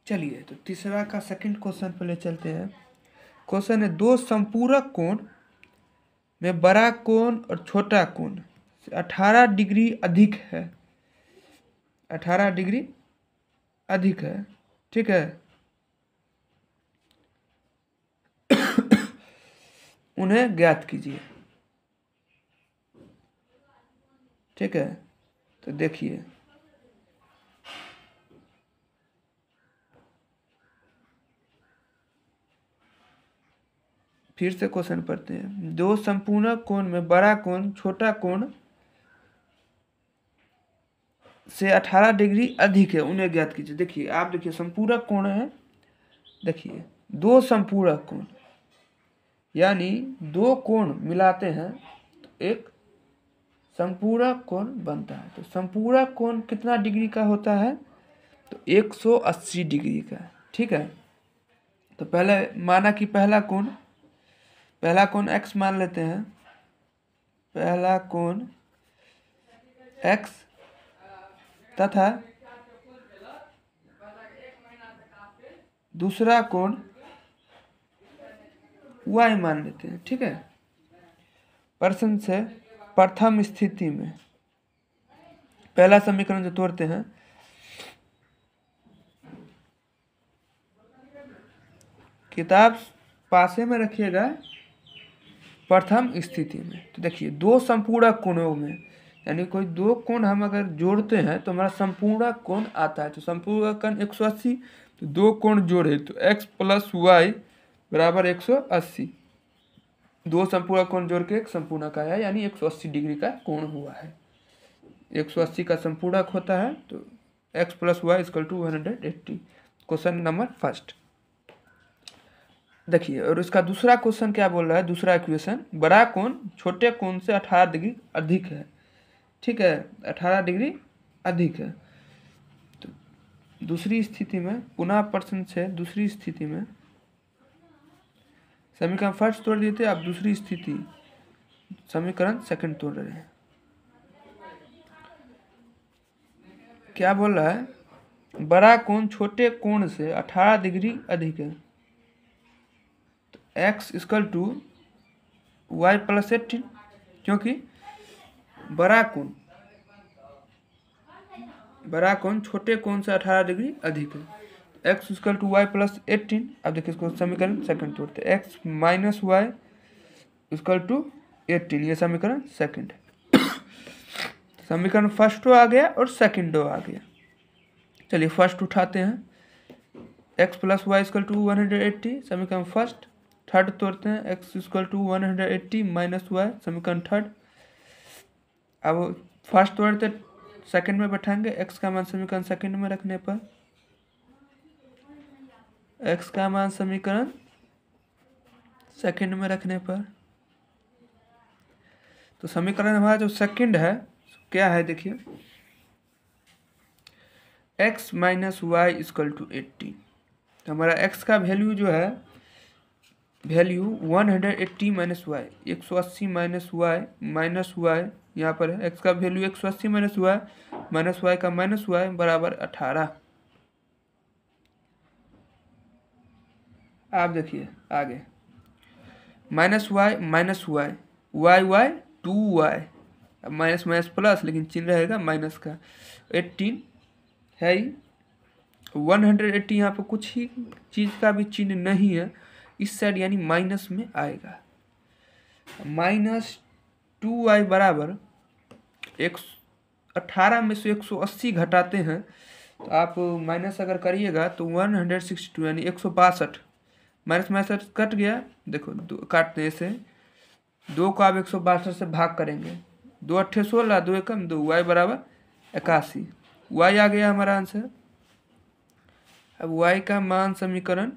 चलिए तो तीसरा का सेकंड क्वेश्चन पे ले चलते हैं। क्वेश्चन है, दो संपूरक कोण में बड़ा कोण और छोटा कोण 18 डिग्री अधिक है, 18 डिग्री अधिक है, ठीक है, उन्हें ज्ञात कीजिए। ठीक है, तो देखिए फिर से क्वेश्चन पढ़ते हैं। दो संपूर्ण कोण में बड़ा कोण छोटा कोण से 18 डिग्री अधिक है, उन्हें ज्ञात कीजिए। देखिए आप देखिए संपूरक कोण है, देखिए दो संपूरक कोण यानी दो कोण मिलाते हैं तो एक संपूरक कोण बनता है। तो संपूरक कोण कितना डिग्री का होता है, तो 180 डिग्री का। ठीक है, तो पहले माना कि पहला कोण x मान लेते हैं, पहला कोण x तथा दूसरा कोण y मान लेते हैं। ठीक है, प्रश्न से प्रथम स्थिति में पहला समीकरण जो तोड़ते हैं, किताब पासे में रखिएगा, प्रथम स्थिति में। तो देखिए दो संपूरक कोणों में यानी कोई दो कोण हम अगर जोड़ते हैं तो हमारा संपूरक कोण आता है। तो संपूरक कोण 180, तो दो कोण जोड़े तो x प्लस वाई बराबर 180, दो संपूरक कोण जोड़ के एक संपूरक आया, यानी 180 डिग्री का कोण हुआ है। 180 का संपूरक होता है तो x plus y equal to 180। Question number first. देखिए और इसका दूसरा क्वेश्चन क्या बोल रहा है, दूसरा इक्वेशन, बड़ा कोण छोटे कोण से 18 डिग्री अधिक है। ठीक है, 18 डिग्री अधिक है। तो दूसरी स्थिति में पुनः प्रश्न से दूसरी स्थिति में समीकरण फर्स्ट तोड़ देते, अब दूसरी स्थिति समीकरण सेकंड तोड़ रहे हैं। क्या बोल रहा है, बड़ा कोण छोटे कोण से 18 डिग्री अधिक है, तो x equal to y plus 18, क्योंकि बड़ा कोण छोटे कोण से 18 डिग्री अधिक है, x equal to y plus 18। अब देखिए इसको समीकरण सेकंड तोड़ते हैं, x minus y equal to 18, ये समीकरण सेकंड है। समीकरण फर्स्ट आ गया और सेकंड आ गया। चलिए फर्स्ट उठाते हैं, x plus y equal to 180, समीकरण फर्स्ट। थर्ड तोड़ते हैं, x equal to 180 minus y, समीकरण थर्ड। अब फर्स्ट तोड़ते सेकंड में बैठाएंगे, x का मान समीकरण सेकंड में रखने पर, x का मान समीकरण सेकंड में रखने पर, तो समीकरण हमारा जो सेकंड है क्या है, देखिए x minus y equal to 80। तो हमारा x का वैल्यू जो है, value 180 minus y, 180 minus y यहाँ पर है। x का वैल्यू 180 माइनस वाई का माइनस वाई बराबर 18। आप देखिए आगे, माइनस वाई, वाई 2y, अब माइनस माइनस प्लस, लेकिन चिन्ह रहेगा माइनस का। 18 है ही, 180 यहाँ पर कुछ ही चीज़ का भी चिन्ह नहीं है इस साइड, यानी माइनस में आएगा। माइनस 2y बराबर 18 में से 180 घटाते हैं, तो आप माइनस अगर करिएगा तो 162 यानी 162, माइनस माइनस कट गया। देखो काटने से 2 को आप 162 से भाग करेंगे, 2 अट्ठे 16, 2 एकम 2, y बराबर 81, y आ गया हमारा आंसर। अब y का मान समीकरण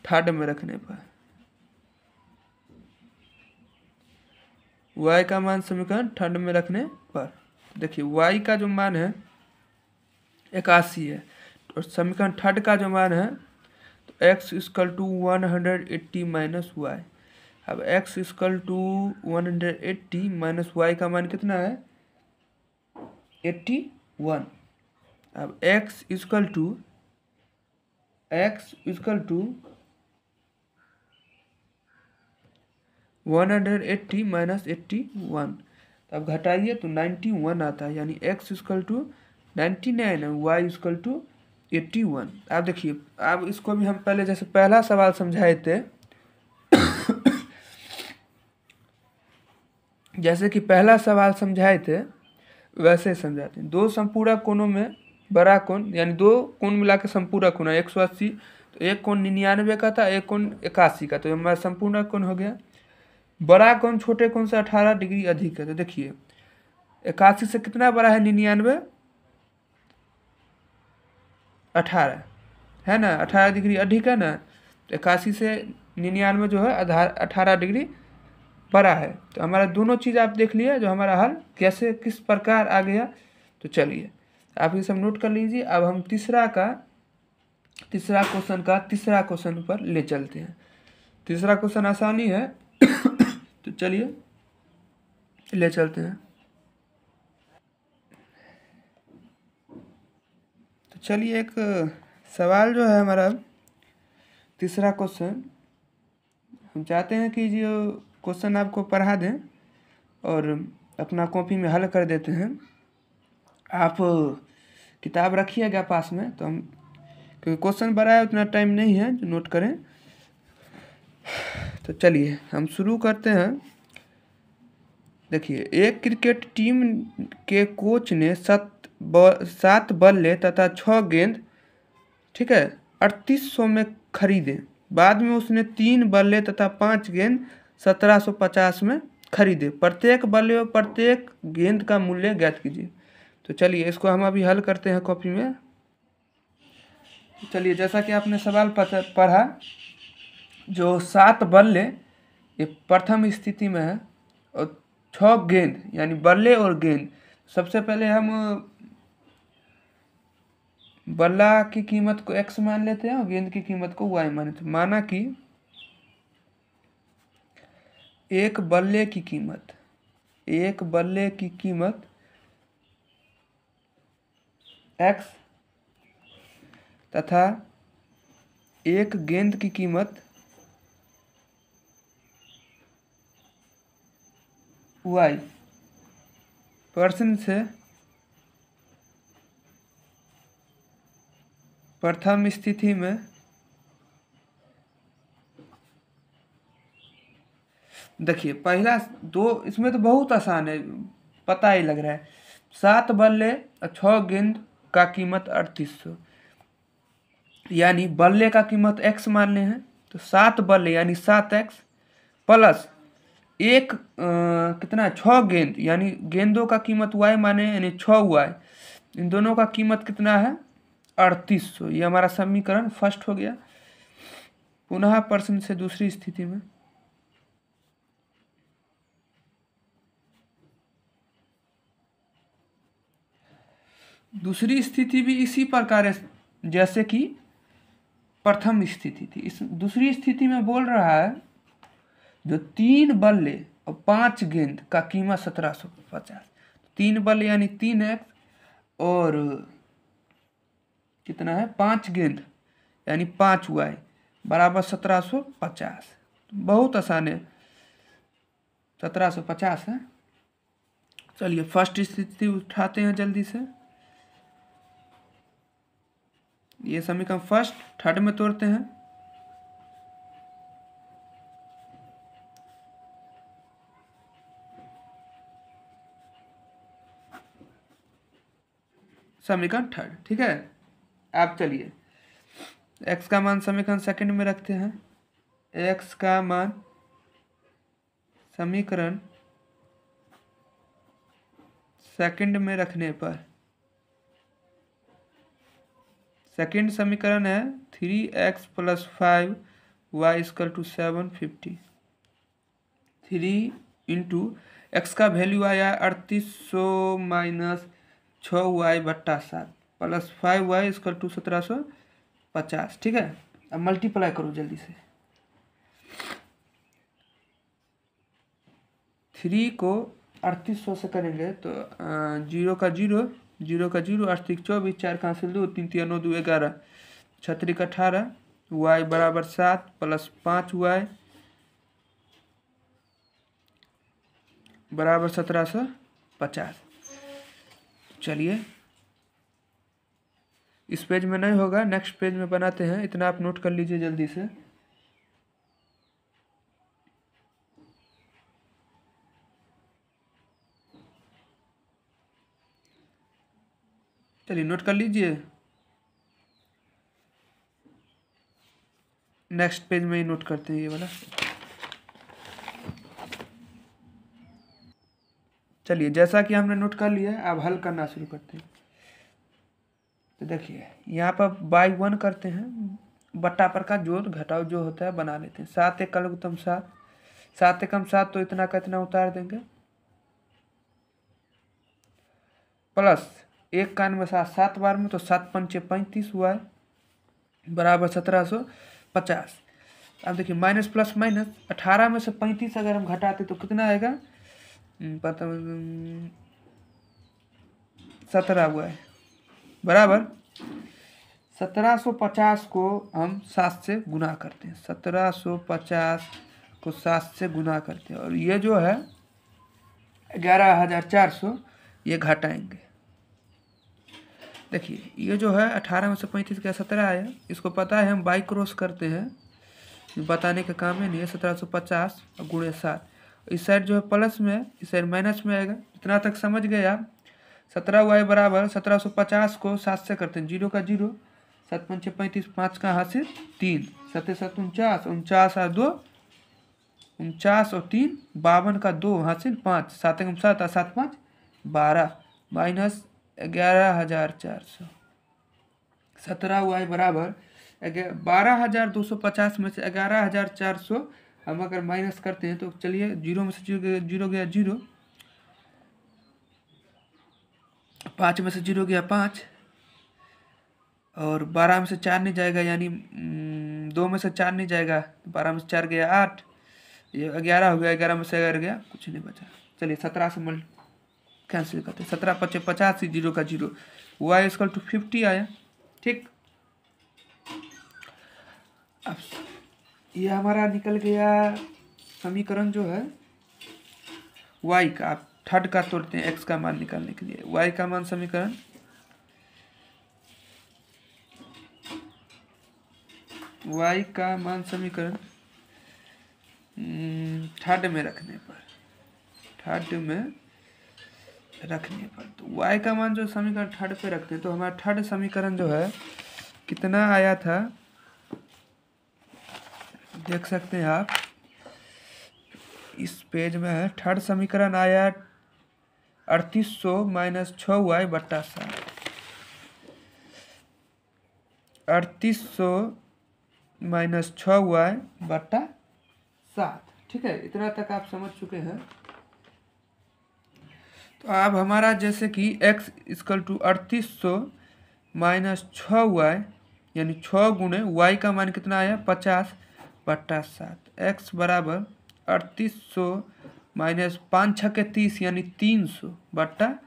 थर्ड में रखने पर, y का मान समीकरण थर्ड में रखने पर देखिए y का जो मान है 81 है, और समीकरण थर्ड का जो मान है तो x equal to 180 minus y. अब x equal to 180 minus y का मान कितना है, 81। अब x इक्वल टू 180 माइनस 81, अब घटाइए तो 91 आता है, यानी x इक्वल टू 99 है, y इक्वल टू 81। आप देखिए, अब इसको भी हम पहले जैसे पहला सवाल समझाए थे जैसे कि पहला सवाल समझाए थे वैसे समझाते हैं। दो संपूरक कोणों में बड़ा कोण, यानी दो कोण मिला के संपूरक कोण 180, तो एक कोण 99 का था, एक कोण 81 का, तो हमारा संपूर्ण कोण हो गया। बड़ा कोण छोटे कोण से 18 डिग्री अधिक है, तो देखिए 81 से कितना बड़ा है 99, 18 है ना, 18 डिग्री अधिक है ना, तो 81 से 99 जो है 18 डिग्री बड़ा है। तो हमारा दोनों चीज़ आप देख लिया, जो हमारा हल कैसे किस प्रकार आ गया। तो चलिए आप ये सब नोट कर लीजिए। अब हम तीसरा क्वेश्चन पर ले चलते हैं। तीसरा क्वेश्चन आसानी है तो चलिए ले चलते हैं। तो चलिए एक सवाल जो है हमारा तीसरा क्वेश्चन, हम चाहते हैं कि जो क्वेश्चन आपको पढ़ा दें और अपना कॉपी में हल कर देते हैं। आप किताब रखिएगा पास में, तो हम, क्योंकि क्वेश्चन बड़ा है उतना टाइम नहीं है जो नोट करें। तो चलिए हम शुरू करते हैं। देखिए, एक क्रिकेट टीम के कोच ने 7 बल्ले तथा 6 गेंद, ठीक है, 3800 में खरीदे। बाद में उसने 3 बल्ले तथा 5 गेंद 1750 में खरीदे। प्रत्येक बल्ले और प्रत्येक गेंद का मूल्य ज्ञात कीजिए। तो चलिए इसको हम अभी हल करते हैं कॉपी में। चलिए, जैसा कि आपने सवाल पढ़ा, जो 7 बल्ले ये प्रथम स्थिति में है और 6 गेंद यानी बल्ले और गेंद, सबसे पहले हम बल्ला की कीमत को x मान लेते हैं और गेंद की कीमत को y मान लेते हैं। माना कि एक बल्ले की कीमत x तथा एक गेंद की कीमत y। प्रश्न से प्रथम स्थिति में देखिए पहला दो, इसमें तो बहुत आसान है, पता ही लग रहा है। 7 बल्ले और 6 गेंद का कीमत 3800, यानी बल्ले का कीमत x मान ले हैं, तो 7 बल्ले यानी 7x प्लस एक कितना है 6 गेंद यानी गेंदों का कीमत y माने यानी 6y, इन दोनों का कीमत कितना है 3800। ये हमारा समीकरण फर्स्ट हो गया। पुनः प्रश्न से दूसरी स्थिति में दूसरी स्थिति भी इसी प्रकार है जैसे कि प्रथम स्थिति थी। इस दूसरी स्थिति में बोल रहा है जो 3 बल्ले और 5 गेंद का कीमत 1750। 3 बल्ले यानी 3x और कितना है 5 गेंद यानी 5y बराबर 1750। बहुत आसान है, 1750 है। चलिए फर्स्ट स्थिति उठाते हैं जल्दी से। ये समीकरण फर्स्ट थर्ड में तोड़ते हैं। समीकरण थर्ड, ठीक है। आप चलिए x का मान समीकरण सेकंड में रखते हैं। x का मान समीकरण सेकंड में रखने पर सेकंड समीकरण है 3x + 5y = 750। 3 इंटू एक्स का वैल्यू आया 3800 माइनस 6y/7 प्लस 5y = 1750, ठीक है। अब मल्टीप्लाई करो जल्दी से। 3 को 3800 से करेंगे तो 0 का 0, 0 का 0, 8 3 24, 4 का 2, 3 3 9 2 11, 6 3 18, y बराबर 7 प्लस 5y बराबर 1750। चलिए इस पेज में नहीं होगा, नेक्स्ट पेज में बनाते हैं, इतना आप नोट कर लीजिए जल्दी से। चलिए नोट कर लीजिए, नेक्स्ट पेज में ही नोट करते हैं ये वाला। चलिए जैसा कि हमने नोट कर लिया है, अब हल करना शुरू करते हैं। तो देखिए यहाँ पर बाई 1 करते हैं, बट्टा पर का जोड़ घटाव जो होता है बना लेते हैं। 7 1 लघुत्तम 7, 7 एकम 7, तो इतना का इतना उतार देंगे, प्लस 1 का 7, 7 बार में तो 7 पंचे 35 हुआ है बराबर 1750। अब देखिए माइनस प्लस माइनस, 18 में से 35 अगर हम घटाते तो कितना आएगा, पता 17 हुआ है बराबर 1750 को हम 7 से गुना करते हैं। 1750 को 7 से गुना करते हैं और ये जो है 11400 ये घटाएंगे। देखिए ये जो है 18 में से 35 का 17 आया, इसको पता है हम बाई क्रॉस करते हैं, बताने का काम है नहीं है। 1750 और गुणे 7, इस साइड जो है प्लस में है, इस साइड माइनस में आएगा। इतना तक समझ गए आप। 17y बराबर 1750 को 7 से करते हैं, 0 का 0, 7 पंचे 35, 5 का हासिल 3, 7 7 49, 49 और 2 49 और 3 52 का 2 हासिल 5, 7 एकम 7 और 7 5 12 माइनस 11400। 17y बराबर 12250 में से 11400 हम अगर माइनस करते हैं तो चलिए 0 में से 0 गया 0, 5 में से 0 गया 5 और 12 में से 4 नहीं जाएगा, यानी 2 में से 4 नहीं जाएगा, 12 में से 4 गया 8 ये 11 हो गया, 11 में से 11 गया, कुछ नहीं बचा। चलिए 17 से मल्ट कैंसिल करते हैं, 17 × 5 = 85, 0 का 0, y = 50 आया। ठीक, अब ये हमारा निकल गया समीकरण जो है y का। आप थर्ड का तोड़ते हैं x का मान निकालने के लिए। y का मान समीकरण y का मान समीकरण थर्ड में रखने पर, तो y का मान जो समीकरण थर्ड पे रखते हैं, तो हमारा थर्ड समीकरण जो है कितना आया था, देख सकते हैं आप इस पेज में है। थर्ड समीकरण आया 3800 - 6y / 7। 3800 - 6y / 7। ठीक है, इतना तक आप समझ चुके हैं। तो अब हमारा जैसे कि x = 3800 - 6y, यानी 6 × y का मान कितना आया 50 / 7। x बराबर 3800 - 5 × 6 = 30, यानी 300 /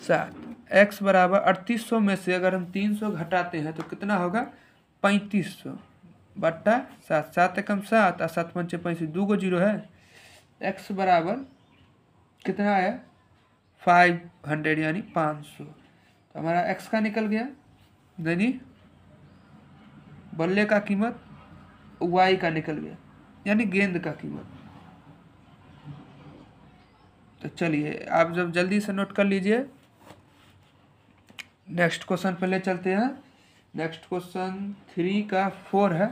7। x बराबर 3800 में से अगर हम 300 घटाते हैं तो कितना होगा 3500 / 7। 7 × 7 और 7 × 5 = 35, 2 को 0 है। x बराबर कितना है 500, यानी 500। तो हमारा x का निकल गया, यानी बल्ले का कीमत y का निकल गया, यानी गेंद का कीमत। तो चलिए आप जब जल्दी से नोट कर लीजिए, नेक्स्ट क्वेश्चन पे ले चलते हैं। नेक्स्ट क्वेश्चन 3 का 4 है।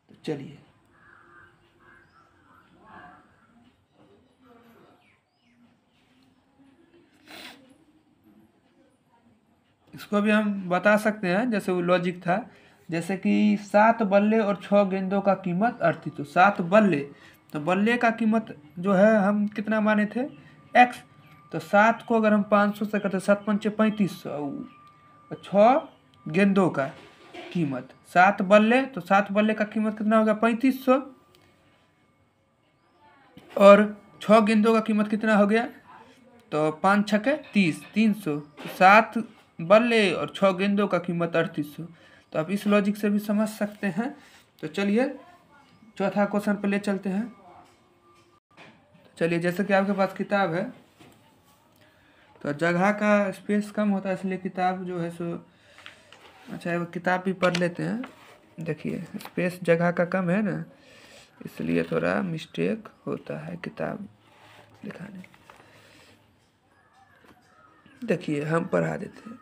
तो चलिए इसको भी हम बता सकते हैं, जैसे वो लॉजिक था, जैसे कि 7 बल्ले और 6 गेंदों का कीमत 38। तो 7 बल्ले, तो बल्ले का कीमत जो है हम कितना माने थे x। तो 7 को अगर हम 500 से करते 7 × 5 = 3500, और 6 गेंदों का कीमत 7 बल्ले, तो 7 बल्ले का कीमत कितना होगा 3500, और 6 गेंदों का कीमत कितना हो गया, तो 5 × 6 = 30, 300। 7 बल्ले और 6 गेंदों का कीमत 3800। तो आप इस लॉजिक से भी समझ सकते हैं। तो चलिए चौथा क्वेश्चन पे ले चलते हैं। चलिए, जैसे कि आपके पास किताब है, तो जगह का स्पेस कम होता है, इसलिए किताब जो है सो, अच्छा वो किताब भी पढ़ लेते हैं। देखिए स्पेस जगह का कम है ना, इसलिए थोड़ा मिस्टेक होता है किताब दिखाने। देखिए हम पढ़ा देते हैं।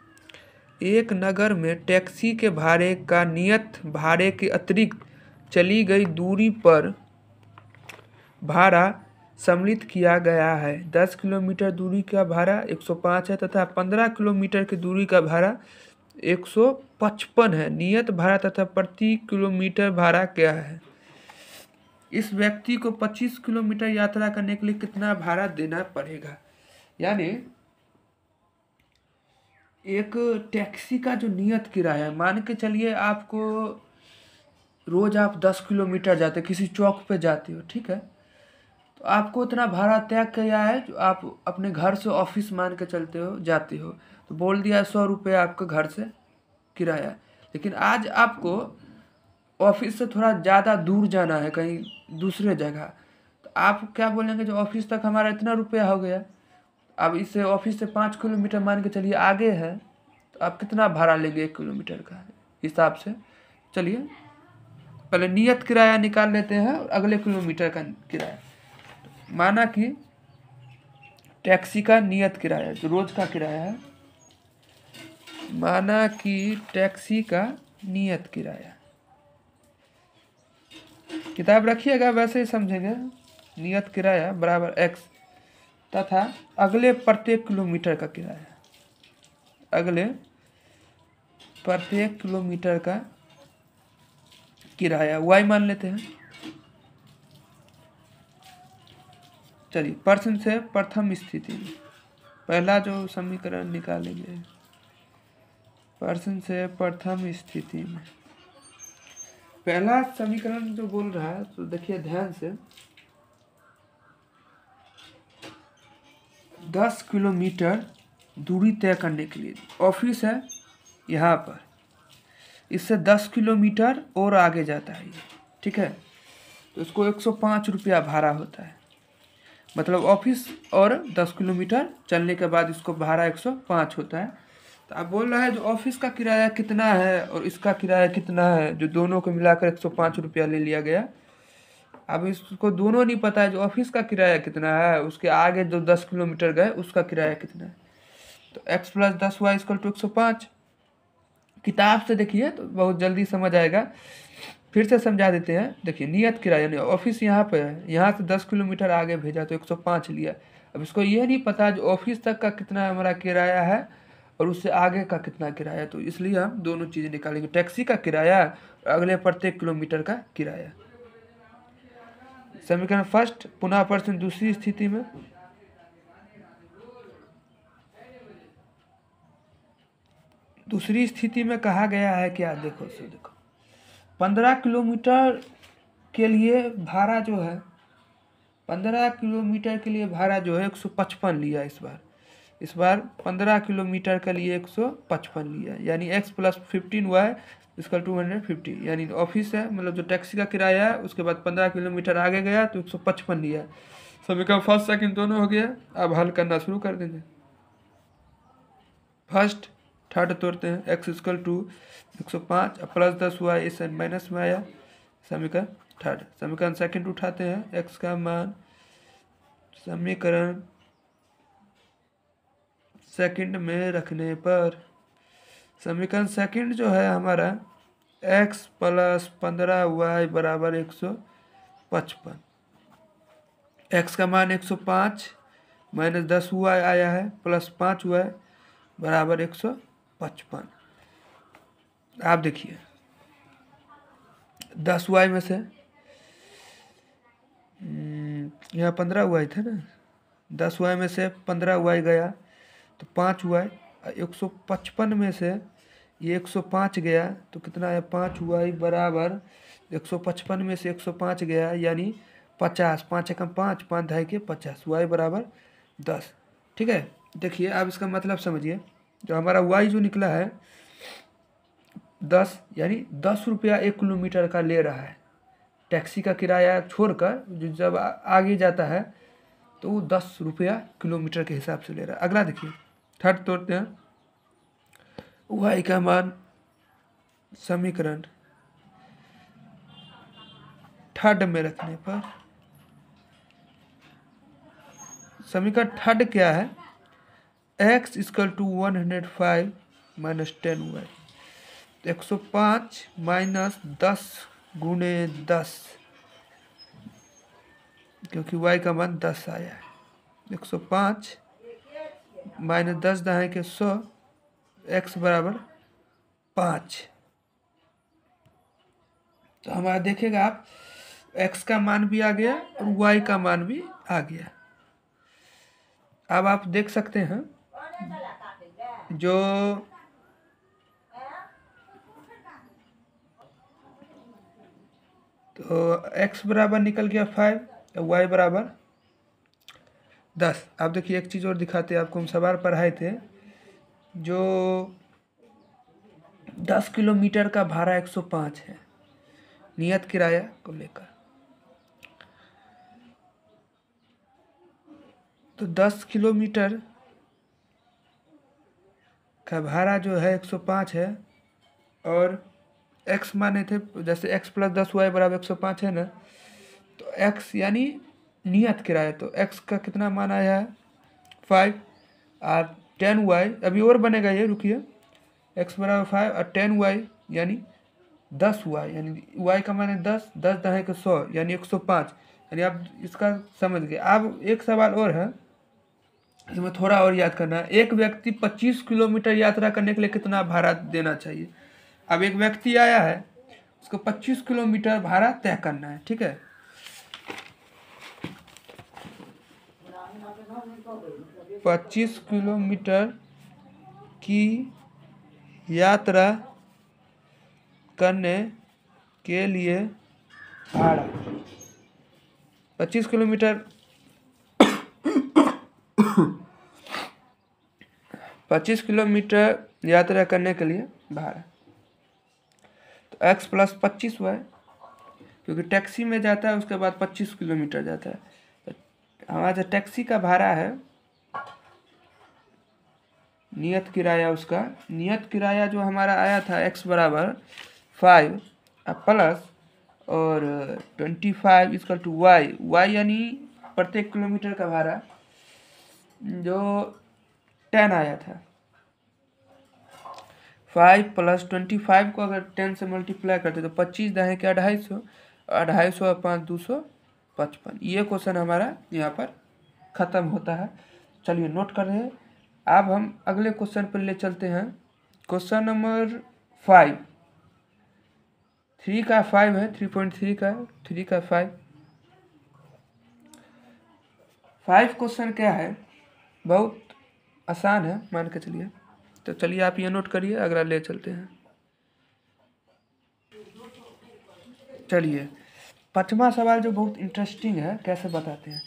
एक नगर में टैक्सी के भाड़े का नियत भाड़े के अतिरिक्त चली गई दूरी पर भाड़ा सम्मिलित किया गया है। 10 किलोमीटर दूरी का भाड़ा 105 है तथा 15 किलोमीटर की दूरी का भाड़ा 155 है। नियत भाड़ा तथा प्रति किलोमीटर भाड़ा क्या है? इस व्यक्ति को 25 किलोमीटर यात्रा करने के लिए कितना भाड़ा देना पड़ेगा? यानी एक टैक्सी का जो नियत किराया है, मान के चलिए आपको रोज आप 10 किलोमीटर जाते, किसी चौक पे जाते हो, ठीक है, तो आपको उतना भाड़ा तय किया है जो आप अपने घर से ऑफिस मान के चलते हो, जाते हो, तो बोल दिया 100 रुपये आपके घर से किराया। लेकिन आज आपको ऑफिस से थोड़ा ज़्यादा दूर जाना है, कहीं दूसरे जगह, तो आप क्या बोलेंगे, जो ऑफिस तक हमारा इतना रुपया हो गया, अब इससे ऑफिस से 5 किलोमीटर मान के चलिए आगे है, तो आप कितना भाड़ा लेंगे 1 किलोमीटर का हिसाब से? चलिए पहले नियत किराया निकाल लेते हैं और अगले किलोमीटर का किराया। माना कि टैक्सी का नियत किराया जो रोज का किराया है, माना कि टैक्सी का नियत किराया, किताब रखिएगा वैसे ही समझेंगे। नियत किराया बराबर x तथा अगले प्रत्येक किलोमीटर का किराया, अगले प्रत्येक किलोमीटर का किराया y मान लेते हैं। चलिए प्रश्न से प्रथम स्थिति में पहला जो समीकरण निकालेंगे, पर्सन से प्रथम स्थिति में पहला समीकरण जो बोल रहा है तो देखिए ध्यान से, 10 किलोमीटर दूरी तय करने के लिए ऑफिस है यहाँ पर, इससे 10 किलोमीटर और आगे जाता है ये, ठीक है। तो इसको 105 रुपया भाड़ा होता है, मतलब ऑफिस और 10 किलोमीटर चलने के बाद इसको भाड़ा 105 होता है। तो आप बोल रहा है जो ऑफिस का किराया कितना है और इसका किराया कितना है, जो दोनों को मिलाकर 105 रुपया ले लिया गया। अब इसको दोनों नहीं पता है, जो ऑफिस का किराया कितना है, उसके आगे जो 10 किलोमीटर गए उसका किराया कितना है। तो x + 10y = 105। किताब से देखिए तो बहुत जल्दी समझ आएगा, फिर से समझा देते हैं। देखिए नियत किराया नहीं, ऑफिस यहाँ पे है, यहाँ से 10 किलोमीटर आगे भेजा तो 105 लिया। अब इसको ये नहीं पता जो ऑफिस तक का कितना हमारा किराया है और उससे आगे का कितना किराया, तो इसलिए हम दोनों चीज़ें निकालेंगे, टैक्सी का किराया और अगले प्रत्येक किलोमीटर का किराया। समीकरण फर्स्ट, पुनः प्रश्न दूसरी स्थिति में। दूसरी स्थिति में कहा गया है क्या, देखो 15 किलोमीटर के लिए भाड़ा जो है, 15 किलोमीटर के लिए भाड़ा जो है 155 लिया इस बार 15 किलोमीटर के लिए 155 लिया, यानी x + 15y = 250, यानी ऑफिस है मतलब जो टैक्सी का किराया है, उसके बाद 15 किलोमीटर आगे गया तो 155 लिया। समीकरण फर्स्ट सेकंड दोनों हो गया। अब हल करना शुरू कर देंगे। फर्स्ट थर्ड तोड़ते हैं, x = 105 + 10y इस माइनस में आया, समीकरण थर्ड। समीकरण सेकंड उठाते हैं, x का मान समीकरण सेकंड में रखने पर समीकरण सेकंड जो है हमारा x + 15y = 155। x का मान 105 - 10y आया है प्लस 5y = 155। आप देखिए 10y में से यहाँ 15y था ना, 10y में से 15y गया तो 5y, 155 में से ये 105 गया तो कितना है, 5y = 155 में से 105 गया यानी 50, 5 एकम 5, 5 ढाई के 50, y = 10। ठीक है, देखिए आप इसका मतलब समझिए, जो हमारा y जो निकला है 10, यानी 10 रुपया 1 किलोमीटर का ले रहा है, टैक्सी का किराया छोड़कर जो जब आगे जाता है तो वो 10 रुपया किलोमीटर के हिसाब से ले रहा है। अगला देखिए थर्ड तोड़ते हैं, y का मान समीकरण थर्ड में रखने पर समीकरण थर्ड क्या है, x = 105 - 10y, 105 - 10 × 10, क्योंकि y का मान 10 आया है, 105 - 10 ढाई के 100, x = 5। तो हमारा देखेगा आप x का मान भी आ गया और y का मान भी आ गया। अब आप देख सकते हैं जो तो x बराबर निकल गया 5, y = 10। आप देखिए एक चीज़ और दिखाते हैं आपको, हम सवाल पढ़ाए थे, जो 10 किलोमीटर का भाड़ा 105 है नियत किराया को लेकर, तो 10 किलोमीटर का भाड़ा जो है 105 है और x माने थे, जैसे x + 10y = 105 है ना, तो x यानी नियत किराया, तो x का कितना मान आया है 5 और 10y, अभी और बनेगा ये, रुकिए, x = 5 और 10y यानी 10y, यानी y का मान है 10, 10 ढाई के 100 यानी 105, यानी आप इसका समझ गए। अब एक सवाल और है, इसमें थोड़ा और याद करना है, एक व्यक्ति 25 किलोमीटर यात्रा करने के लिए कितना भाड़ा देना चाहिए। अब एक व्यक्ति आया है, उसको 25 किलोमीटर भाड़ा तय करना है, ठीक है। पच्चीस किलोमीटर की यात्रा करने के लिए भाड़ा 25 किलोमीटर 25 किलोमीटर यात्रा करने के लिए भाड़ा। तो x प्लस 25 हुआ है, क्योंकि टैक्सी में जाता है उसके बाद 25 किलोमीटर जाता है। तो हमारा जो टैक्सी का भाड़ा है, नियत किराया, उसका नियत किराया जो हमारा आया था x बराबर 5 प्लस और 25 इक्वल टू y यानी प्रत्येक किलोमीटर का भाड़ा जो 10 आया था। 5 प्लस 25 को अगर 10 से मल्टीप्लाई करते तो 25 दाएँ क्या 250, 250 और 5 255। ये क्वेश्चन हमारा यहाँ पर ख़त्म होता है। चलिए नोट कर रहे हैं। अब हम अगले क्वेश्चन पर ले चलते हैं। क्वेश्चन नंबर 5, 3 का 5 है, 3.3 का 3 का 5 क्वेश्चन क्या है, बहुत आसान है मान के चलिए। तो चलिए आप ये नोट करिए, अगला ले चलते हैं। चलिए 5वां सवाल जो बहुत इंटरेस्टिंग है, कैसे बताते हैं।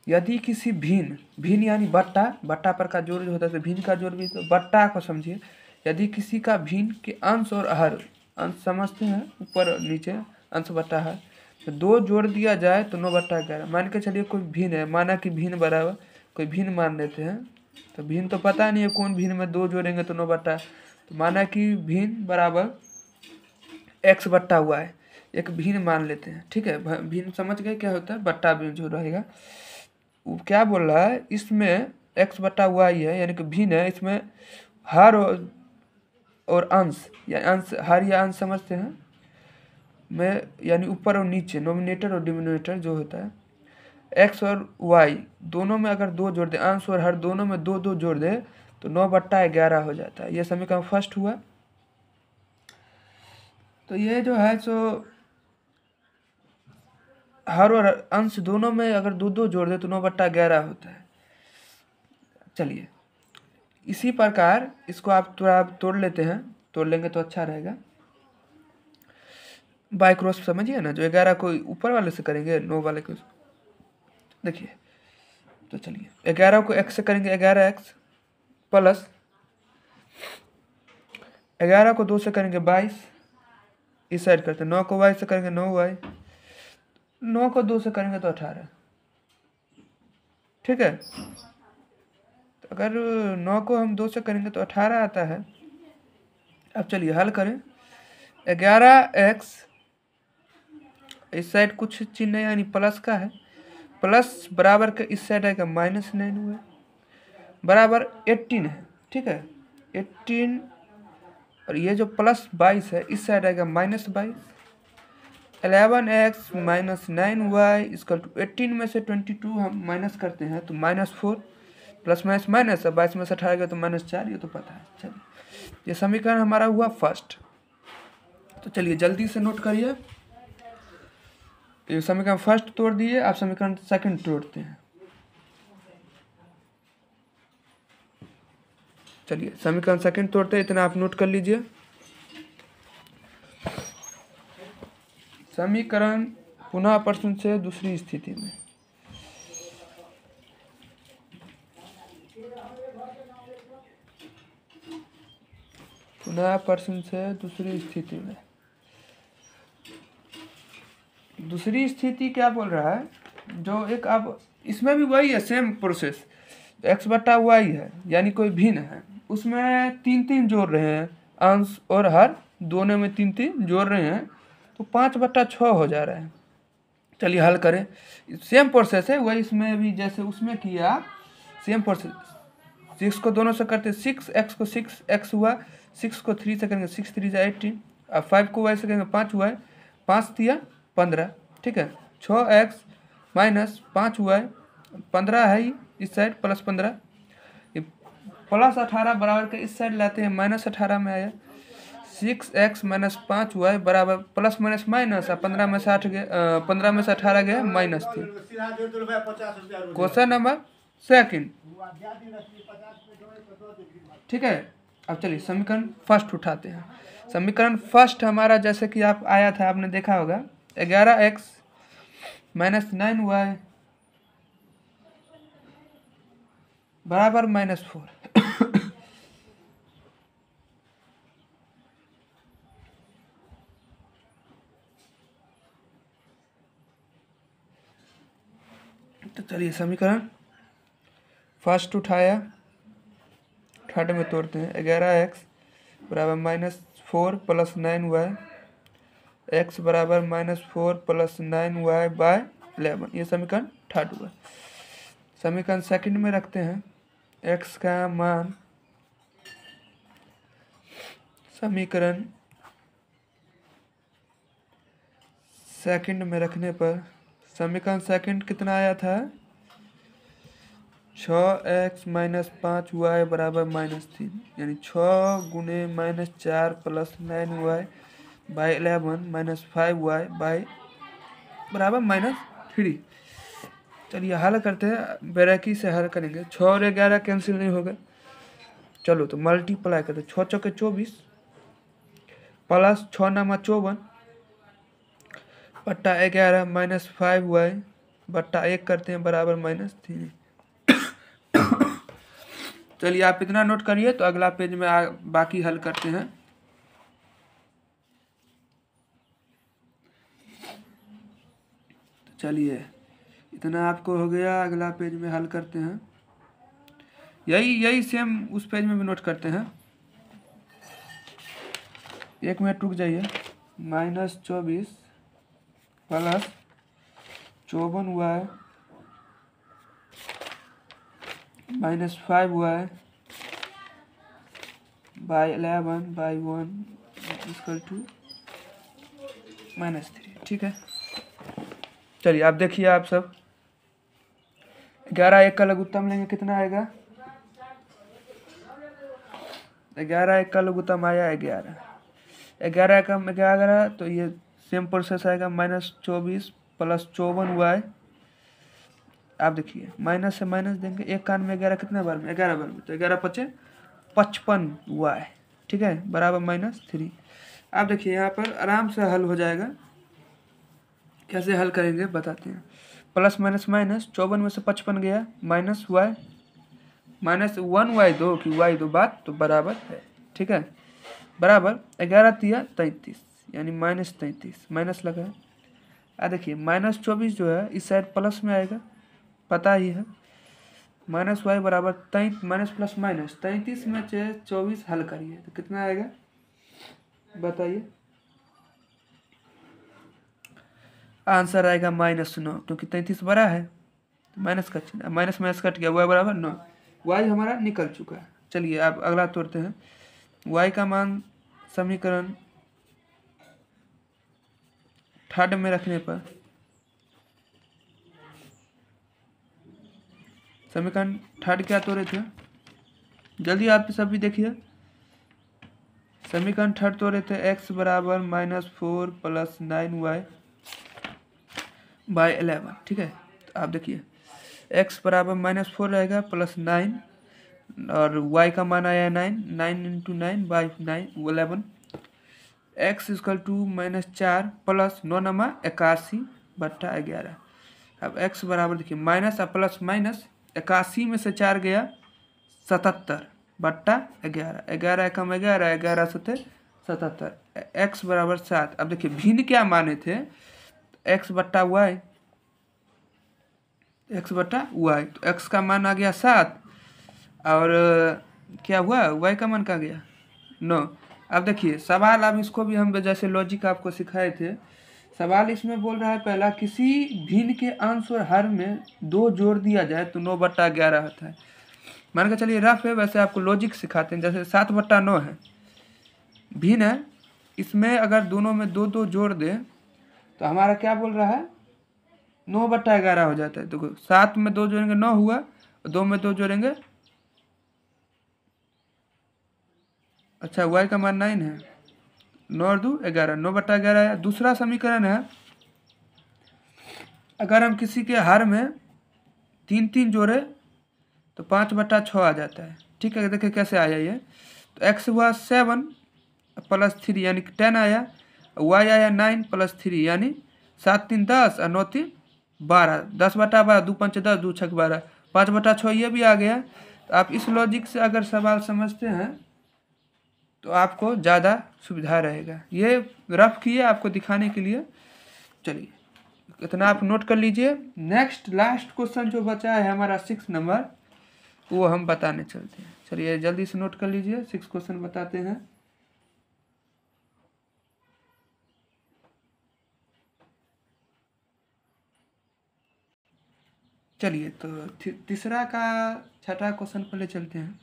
यदि किसी भिन्न यानी बट्टा पर का जोड़ जो होता है, तो भिन्न का जोड़ भी, तो बट्टा को समझिए। यदि किसी का भिन्न के अंश और हर, अंश समझते हैं ऊपर नीचे, अंश बट्टा हर, तो 2 जोड़ दिया जाए तो 9/11। मान के चलिए कोई भिन्न है, माना कि भिन्न बराबर कोई भिन्न मान लेते हैं। तो भिन्न तो पता नहीं है कौन भिन्न में 2 जोड़ेंगे तो 9/, तो माना कि भिन्न बराबर x/y, एक भिन्न मान लेते हैं। ठीक है, भिन्न समझ गए क्या होता है, बट्टा भी जो रहेगा। वो क्या बोल रहा है, इसमें x/y है यानी कि भिन्न है, इसमें हर और अंश या अंश, हर या अंश समझते हैं में, यानी ऊपर और नीचे, नोमिनेटर और डिनोमिनेटर जो होता है। x और y दोनों में अगर 2 जोड़ दे, अंश और हर दोनों में 2 जोड़ दे तो 9/11 हो जाता है। ये समीकरण फर्स्ट हुआ। तो ये जो है सो हर और अंश दोनों में अगर 2 जोड़ दे तो 9/11 होता है। चलिए इसी प्रकार इसको आप थोड़ा तोड़ लेते हैं, तोड़ लेंगे तो अच्छा रहेगा। बाय क्रॉस समझिए ना, जो 11 को ऊपर वाले से करेंगे, 9 वाले को देखिए। तो चलिए 11 को x से करेंगे 11x प्लस 11 को 2 से करेंगे 22, इस साइड करते हैं। 9 को y से करेंगे 9y, 9 को 2 से करेंगे तो 18। ठीक है, तो अगर 9 को हम 2 से करेंगे तो 18 आता है। अब चलिए हल करें। 11x इस साइड कुछ चिन्ह यानी प्लस का है, प्लस बराबर के इस साइड आएगा -9 हुआ, बराबर 18 है। ठीक है, 18 और ये जो प्लस 22 है इस साइड आएगा -22। 11x - 9y इक्वल टू 18 में से 22 हम माइनस करते हैं तो -4, प्लस माइनस माइनस, 22 में से 18 गया तो -4, ये तो पता है। चलिए ये समीकरण हमारा हुआ फर्स्ट। तो चलिए जल्दी से नोट करिए। ये समीकरण फर्स्ट तोड़ दिए, आप समीकरण सेकंड तोड़ते हैं। चलिए समीकरण सेकंड तोड़ते हैं, इतना आप नोट कर लीजिए। समीकरण पुनः प्रश्न से दूसरी स्थिति में। पुनः प्रश्न से दूसरी स्थिति में। दूसरी स्थिति क्या बोल रहा है, जो एक, अब इसमें भी वही है, सेम प्रोसेस। x/y है यानी कोई भिन्न है, उसमें 3 जोड़ रहे हैं, अंश और हर दोनों में 3 जोड़ रहे हैं, तो 5/6 हो जा रहा है। चलिए हल करें। सेम प्रोसेस है वही, इसमें भी जैसे उसमें किया सेम प्रोसेस। 6 को दोनों से करते 6x को 6x हुआ, 6 को 3 से करेंगे 6 3 18, अब 5 को y से करेंगे 5 हुआ है, 5 3 15। ठीक है, 6x माइनस 5 हुआ है, 15 है इस साइड, प्लस 15, प्लस 18 बराबर के इस साइड लाते हैं, -18 में आया। 6x - 5 हुआ है बराबर प्लस माइनस माइनस, 15 में से 8 गए, 15 में से 18 गए -3। Question number second. ठीक है, अब चलिए समीकरण फर्स्ट उठाते हैं। समीकरण फर्स्ट हमारा जैसे कि आप आया था, आपने देखा होगा 11x माइनस 9y बराबर -4। तो चलिए समीकरण फर्स्ट उठाया, थर्ड में तोड़ते हैं। 11x बराबर -4 प्लस 9y, x बराबर -4 प्लस 9y बाय 11, ये समीकरण थर्ड हुआ। समीकरण सेकंड में रखते हैं। x का मान समीकरण सेकंड में रखने पर समीकरण सेकंड कितना आया था? 6x माइनस 5y बराबर -3, यानी 6 गुने -4 plus 9y by 11 minus 5y by बराबर -3। चलिए हल करते हैं, बैराकी से हल करेंगे। 6 और 11 कैंसिल नहीं होगा, चलो तो मल्टीप्लाई करते। 6 चौके 24 प्लस 6 नामा 54 बट्टा 11 माइनस 5y बट्टा 1 करते हैं बराबर -3। चलिए आप इतना नोट करिए, तो अगला पेज में बाकी हल करते हैं। तो चलिए इतना आपको हो गया, अगला पेज में हल करते हैं। यही सेम उस पेज में भी नोट करते हैं। 1 मिनट रुक जाइए। -24 plus 54y minus 5y by 11 by 1 equal to -3। ठीक है, चलिए आप देखिए आप सब। 11 1 का लघुत्तम लेंगे, कितना आएगा? 11 1 का लघुत्तम आया 11। 11 का 11, तो ये सेम प्रोसेस आएगा। -24 प्लस 54y। आप देखिए माइनस से माइनस देंगे, एक कान में 11 कितना बार में? 11 बार में, तो 11 पचे 55y, ठीक है, बराबर -3। आप देखिए यहाँ पर आराम से हल हो जाएगा। कैसे हल करेंगे बताते हैं। प्लस माइनस माइनस, 54 में से 55 गया, माइनस y माइनस 1y2 की y2 बात तो बराबर है, ठीक है, बराबर 11 तिया 33, यानी -33 माइनस लगा है। देखिए -24 जो है इस साइड प्लस में आएगा, पता ही है। माइनस y बराबर 33 माइनस प्लस माइनस 33 में से 24 हल करिए तो कितना आएगा बताइए? आंसर आएगा -9, क्योंकि 33 बड़ा है, माइनस का चिन्ह, माइनस माइनस कट गया, y बराबर 9, y हमारा निकल चुका है। चलिए आप अगला तोड़ते हैं। y का मान समीकरण थर्ड में रखने पर समीकरण थर्ड क्या तोड़े थे? जल्दी आप सभी देखिए। समीकरण थर्ड तोड़े थे x बराबर -4 प्लस 9y बाई 11, ठीक है। तो आप देखिए x बराबर -4 रहेगा प्लस 9, और y का मान आया 9 into 9 by 11, x equal to -4 plus 9 नमा 81 बट्टा 11। अब x बराबर देखिए माइनस और प्लस माइनस, 81 में से 4 गया 77 बट्टा 11, 11 एकम 11, 11 सत्ते 77, x बराबर 7। अब देखिए भिन्न क्या माने थे? x बट्टा y, x बट्टा y, तो x का मान आ गया 7, और क्या हुआ? y का मान क्या गया? 9। अब देखिए सवाल, अब इसको भी हम जैसे लॉजिक आपको सिखाए थे, सवाल इसमें बोल रहा है पहला किसी भिन्न के अंश और हर में 2 जोड़ दिया जाए तो 9 बट्टा 11 होता है। मान के चलिए रफ है, वैसे आपको लॉजिक सिखाते हैं। जैसे 7 बट्टा 9 है, भिन्न है, इसमें अगर दोनों में 2 2 जोड़ दें तो हमारा क्या बोल रहा है? 9 बट्टा 11 हो जाता है। देखो 7 में 2 जोड़ेंगे 9 हुआ, और 2 में 2 जोड़ेंगे, अच्छा y का मान 9 है, 9 और 2 11, 9 बट्टा 11 है। दूसरा समीकरण है, अगर हम किसी के हर में 3 3 जोड़े तो 5 बट्टा 6 आ जाता है, ठीक है। देखिए कैसे आया ये, तो एक्स हुआ 7 प्लस 3 यानी 10 आया, वाई आया 9 प्लस 3 यानी 7 3 10 और 9 3 12, 10/12, 2 5 10, 2 6 12, 5/6 ये भी आ गया। तो आप इस लॉजिक से अगर सवाल समझते हैं तो आपको ज़्यादा सुविधा रहेगा। ये रफ किए आपको दिखाने के लिए। चलिए इतना आप नोट कर लीजिए। नेक्स्ट लास्ट क्वेश्चन जो बचा है हमारा 6 नंबर, वो हम बताने चलते हैं। चलिए जल्दी से नोट कर लीजिए, 6 क्वेश्चन बताते हैं। चलिए तो तीसरा का छठा क्वेश्चन पहले चलते हैं।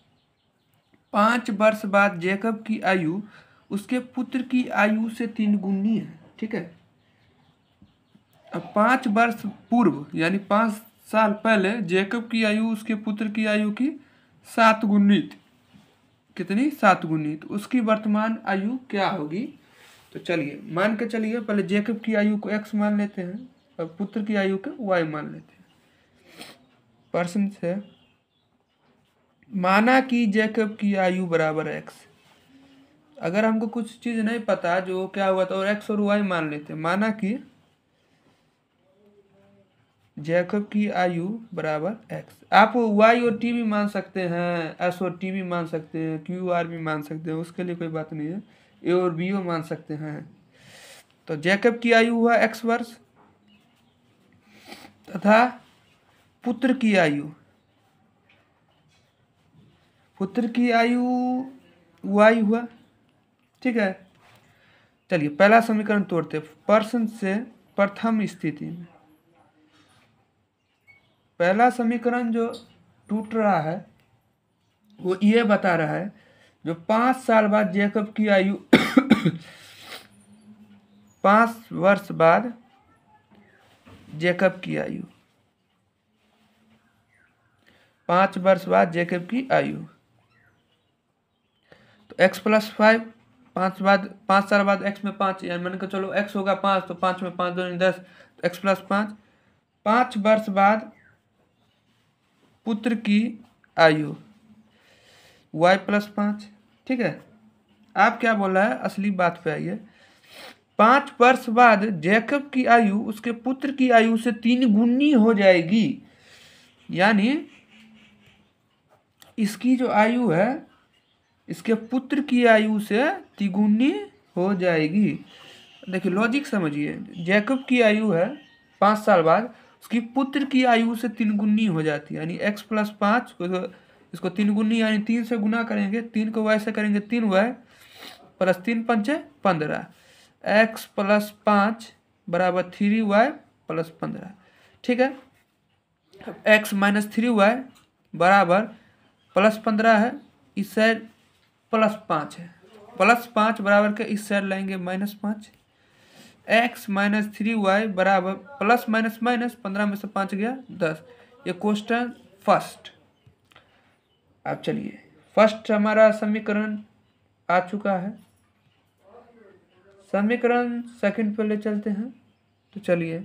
5 वर्ष बाद जैकब की आयु उसके पुत्र की आयु से 3 गुनी है। ठीक है, अब 5 वर्ष पूर्व यानी 5 साल पहले जैकब की आयु उसके पुत्र की आयु की 7 गुनी थी। कितनी? 7 गुनी। तो उसकी वर्तमान आयु क्या होगी? तो चलिए मान के चलिए, पहले जैकब की आयु को x मान लेते हैं और पुत्र की आयु को y मान लेते हैं। प्रश्न से माना कि जैकब की आयु बराबर x। अगर हमको कुछ चीज नहीं पता जो क्या हुआ तो x और y मान लेते हैं। माना कि जैकब की आयु बराबर x। आप y और t भी मान सकते हैं, s और t भी मान सकते हैं, q r भी मान सकते हैं, उसके लिए कोई बात नहीं है। a और b मान सकते हैं। तो जैकब की आयु हुआ x वर्ष तथा पुत्र की आयु y हुआ। ठीक है, चलिए पहला समीकरण तोड़ते। प्रश्न से प्रथम स्थिति में पहला समीकरण जो टूट रहा है वो ये बता रहा है जो 5 साल बाद जैकब की आयु 5 वर्ष बाद जैकब की आयु 5 वर्ष बाद जैकब की आयु, तो x + 5, 5 साल बाद x में 5 यानी मान के चलो x होगा 5, तो 5 में 5 2 10, तो x + 5। 5 वर्ष बाद पुत्र की आयु y + 5। ठीक है, आप क्या बोल रहा है, असली बात पे आइए। 5 वर्ष बाद जैकब की आयु उसके पुत्र की आयु से 3 गुनी हो जाएगी, यानी इसकी जो आयु है इसके पुत्र की आयु से तिगुनी हो जाएगी। देखिए लॉजिक समझिए, जैकब की आयु है 5 साल बाद, उसकी पुत्र की आयु से 3 गुनी हो जाती है, यानी x + 5 इसको 3 गुनी यानी 3 से गुना करेंगे, 3 को y से करेंगे 3y + 3 × 5 = 15, x + 5 = 3y + 15। ठीक है, x - 3y बराबर +15 है, इस साइड +5 है, +5 बराबर के इस साइड लाएंगे -5, x - 3y बराबर प्लस माइनस माइनस 15 में से 5 गया 10। ये क्वेश्चन फर्स्ट। अब चलिए फर्स्ट हमारा समीकरण आ चुका है, समीकरण सेकंड पे ले चलते हैं। तो चलिए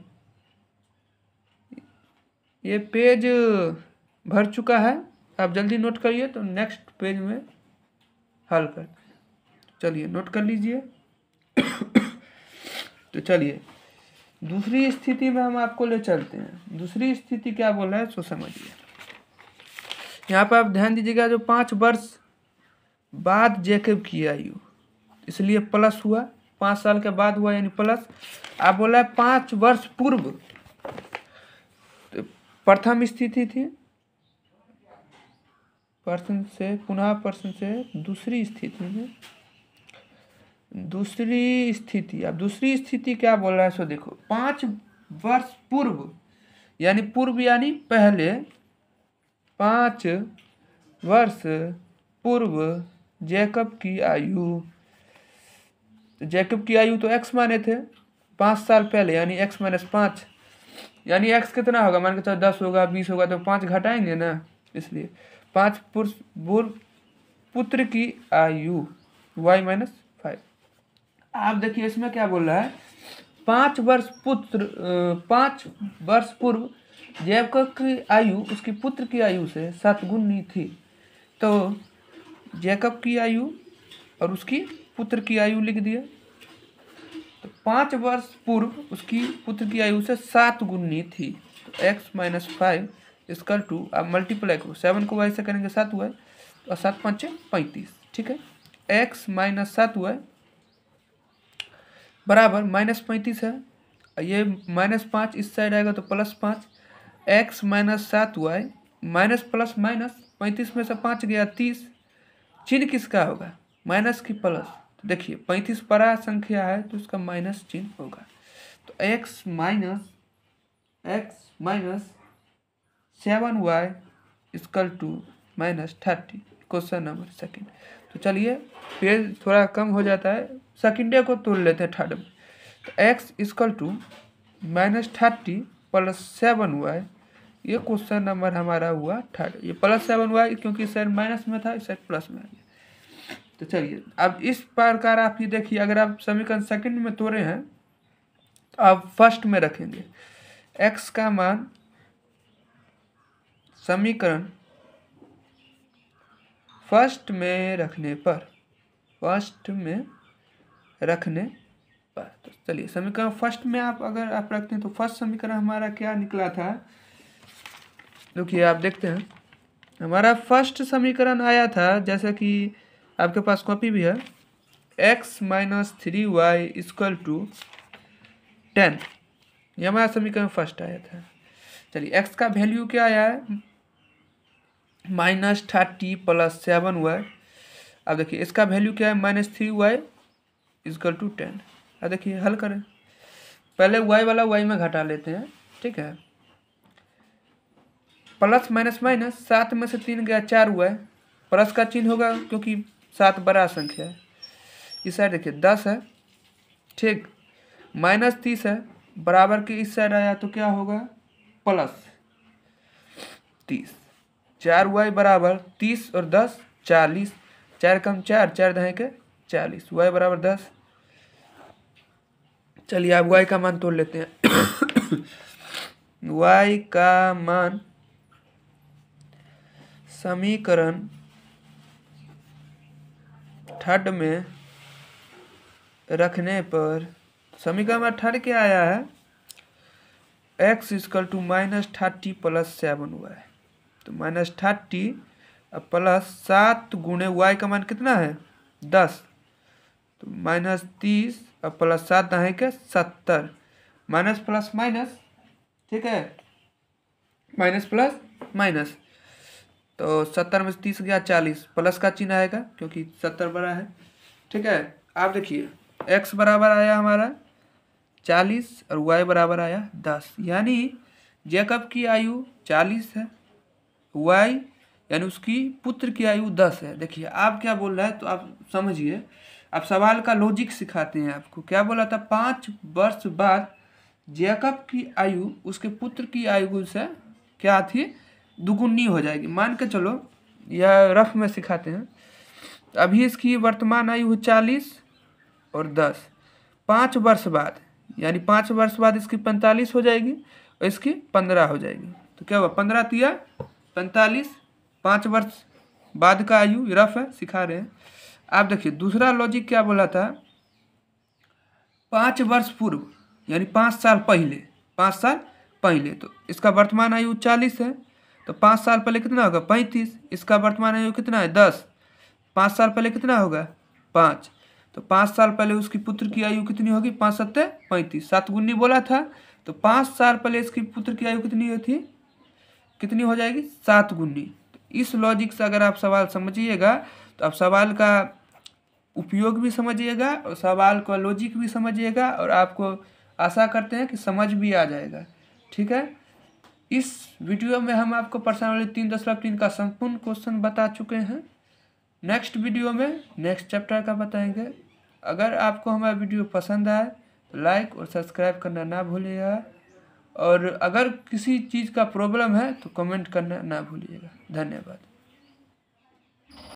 ये पेज भर चुका है, आप जल्दी नोट करिए तो नेक्स्ट पेज में हल कर। चलिए नोट कर लीजिए। तो चलिए दूसरी स्थिति में हम आपको ले चलते हैं। दूसरी स्थिति क्या बोल रहा है सो समझिए। यहाँ पर आप ध्यान दीजिएगा, जो 5 वर्ष बाद जैकब की आयु, इसलिए प्लस हुआ, 5 साल के बाद हुआ यानी प्लस। आप बोला है 5 वर्ष पूर्व, तो प्रथम स्थिति थी, प्रश्न से पुनः प्रश्न से दूसरी स्थिति में दूसरी स्थिति। अब दूसरी स्थिति क्या बोल रहा है सो देखो, 5 वर्ष पूर्व यानी पूर्व यानी पहले, 5 वर्ष पूर्व जैकब की आयु, जैकब की आयु तो x माने थे 5 साल पहले, यानी x - 5 यानी x कितना होगा, मान के चलो 10 होगा 20 होगा, तो 5 घटाएंगे ना, इसलिए 5 पूर्व पुत्र की आयु y - 5। आप देखिए इसमें क्या बोल रहा है, 5 वर्ष पूर्व जैकब की आयु उसकी पुत्र की आयु से 7 गुनी थी। तो जैकब की आयु और उसकी पुत्र की आयु लिख दिया। तो 5 वर्ष पूर्व उसकी पुत्र की आयु से 7 गुनी थी। तो x माइनस 5 इसकल टू, अब मल्टीप्लाई करो, 7 को y से करेंगे 7y और 7 5 35, ठीक है। x माइनस 7y बराबर माइनस 35 है, ये -5 इस साइड आएगा तो +5, x minus 7y minus plus minus 35 में से 5 गया 30, चिन्ह किसका होगा, माइनस की प्लस। तो देखिए 35 बड़ा संख्या है तो उसका माइनस चिन्ह होगा। तो x minus 7y equal to -30, question number second. तो चलिए पेज थोड़ा कम हो जाता है, सेकंडे को तोड़ लेते हैं थर्ड में। तो x equal to -30 plus 7y, ये क्वेश्चन नंबर हमारा हुआ थर्ड। ये +7y क्योंकि इस साइड माइनस में था, इस साइड प्लस में आ गया। तो चलिए अब इस प्रकार आप ये देखिए, अगर आप समीकरण सेकंड में तोड़े हैं तो आप फर्स्ट में रखेंगे x का मान, समीकरण फर्स्ट में रखने पर, तो चलिए समीकरण फर्स्ट में आप अगर आप रखते हैं तो फर्स्ट समीकरण हमारा क्या निकला था, देखिए आप देखते हैं हमारा फर्स्ट समीकरण आया था, जैसे कि आपके पास कॉपी भी है, x minus 3y equal to 10, ये हमारा समीकरण फर्स्ट आया था। चलिए x का वैल्यू क्या आया है, -30 प्लस 7y। अब देखिए इसका वैल्यू क्या है, -3y इक्वल टू 10। अब देखिए हल करें, पहले y वाला y में घटा लेते हैं, ठीक है। प्लस माइनस माइनस, 7 में से 3 गया 4y, प्लस का चिन्ह होगा क्योंकि 7 बड़ा संख्या है। इस साइड देखिए 10 है, ठीक, -30 है, बराबर के इस साइड आया तो क्या होगा, +30, 4y बराबर 30 और 10 40, 4 कम 4, 4 दहें के 40, y बराबर 10। चलिए अब y का मान तोड़ लेते हैं y का मान समीकरण थर्ड में रखने पर, समीकरण में थर्ड क्या आया है, x equal to -30 plus 7y। तो -30 प्लस 7 गुणे y का मान कितना है 10, तो -30 और प्लस 7 है क्या 70, माइनस प्लस माइनस, ठीक है, माइनस प्लस माइनस, तो 70 में से 30 गया 40, प्लस का चिन्ह आएगा क्योंकि 70 बड़ा है, ठीक है। आप देखिए x बराबर आया हमारा 40 और y बराबर आया 10, यानी जैकब की आयु 40 है, y यानी उसकी पुत्र की आयु 10 है। देखिए आप क्या बोल रहा है तो आप समझिए, आप सवाल का लॉजिक सिखाते हैं आपको। क्या बोला था, 5 वर्ष बाद जैकब की आयु उसके पुत्र की आयु से क्या थी, दुगुनी हो जाएगी। मान के चलो, यह रफ में सिखाते हैं। अभी इसकी वर्तमान आयु 40 और 10, 5 वर्ष बाद यानी 5 वर्ष बाद इसकी 45 हो जाएगी और इसकी 15 हो जाएगी। तो क्या हुआ, 15 तिया 45, 5 वर्ष बाद का आयु, रफ है सिखा रहे हैं। आप देखिए दूसरा लॉजिक क्या बोला था, 5 वर्ष पूर्व यानी 5 साल पहले, 5 साल पहले, तो इसका वर्तमान आयु 40 है, तो 5 साल पहले कितना होगा 35, इसका वर्तमान आयु कितना है 10, 5 साल पहले कितना होगा 5, तो 5 साल पहले उसकी पुत्र की आयु कितनी होगी, 5 7 35, 7 गुनी बोला था, तो 5 साल पहले इसकी पुत्र की आयु कितनी थी, कितनी हो जाएगी 7 गुनी। तो इस लॉजिक से अगर आप सवाल समझिएगा तो आप सवाल का उपयोग भी समझिएगा और सवाल का लॉजिक भी समझिएगा, और आपको आशा करते हैं कि समझ भी आ जाएगा, ठीक है। इस वीडियो में हम आपको प्रश्नावली 3.3 का संपूर्ण क्वेश्चन बता चुके हैं। नेक्स्ट वीडियो में नेक्स्ट चैप्टर का बताएंगे। अगर आपको हमारा वीडियो पसंद आए तो लाइक और सब्सक्राइब करना ना भूलिएगा, और अगर किसी चीज़ का प्रॉब्लम है तो कमेंट करना ना भूलिएगा। धन्यवाद।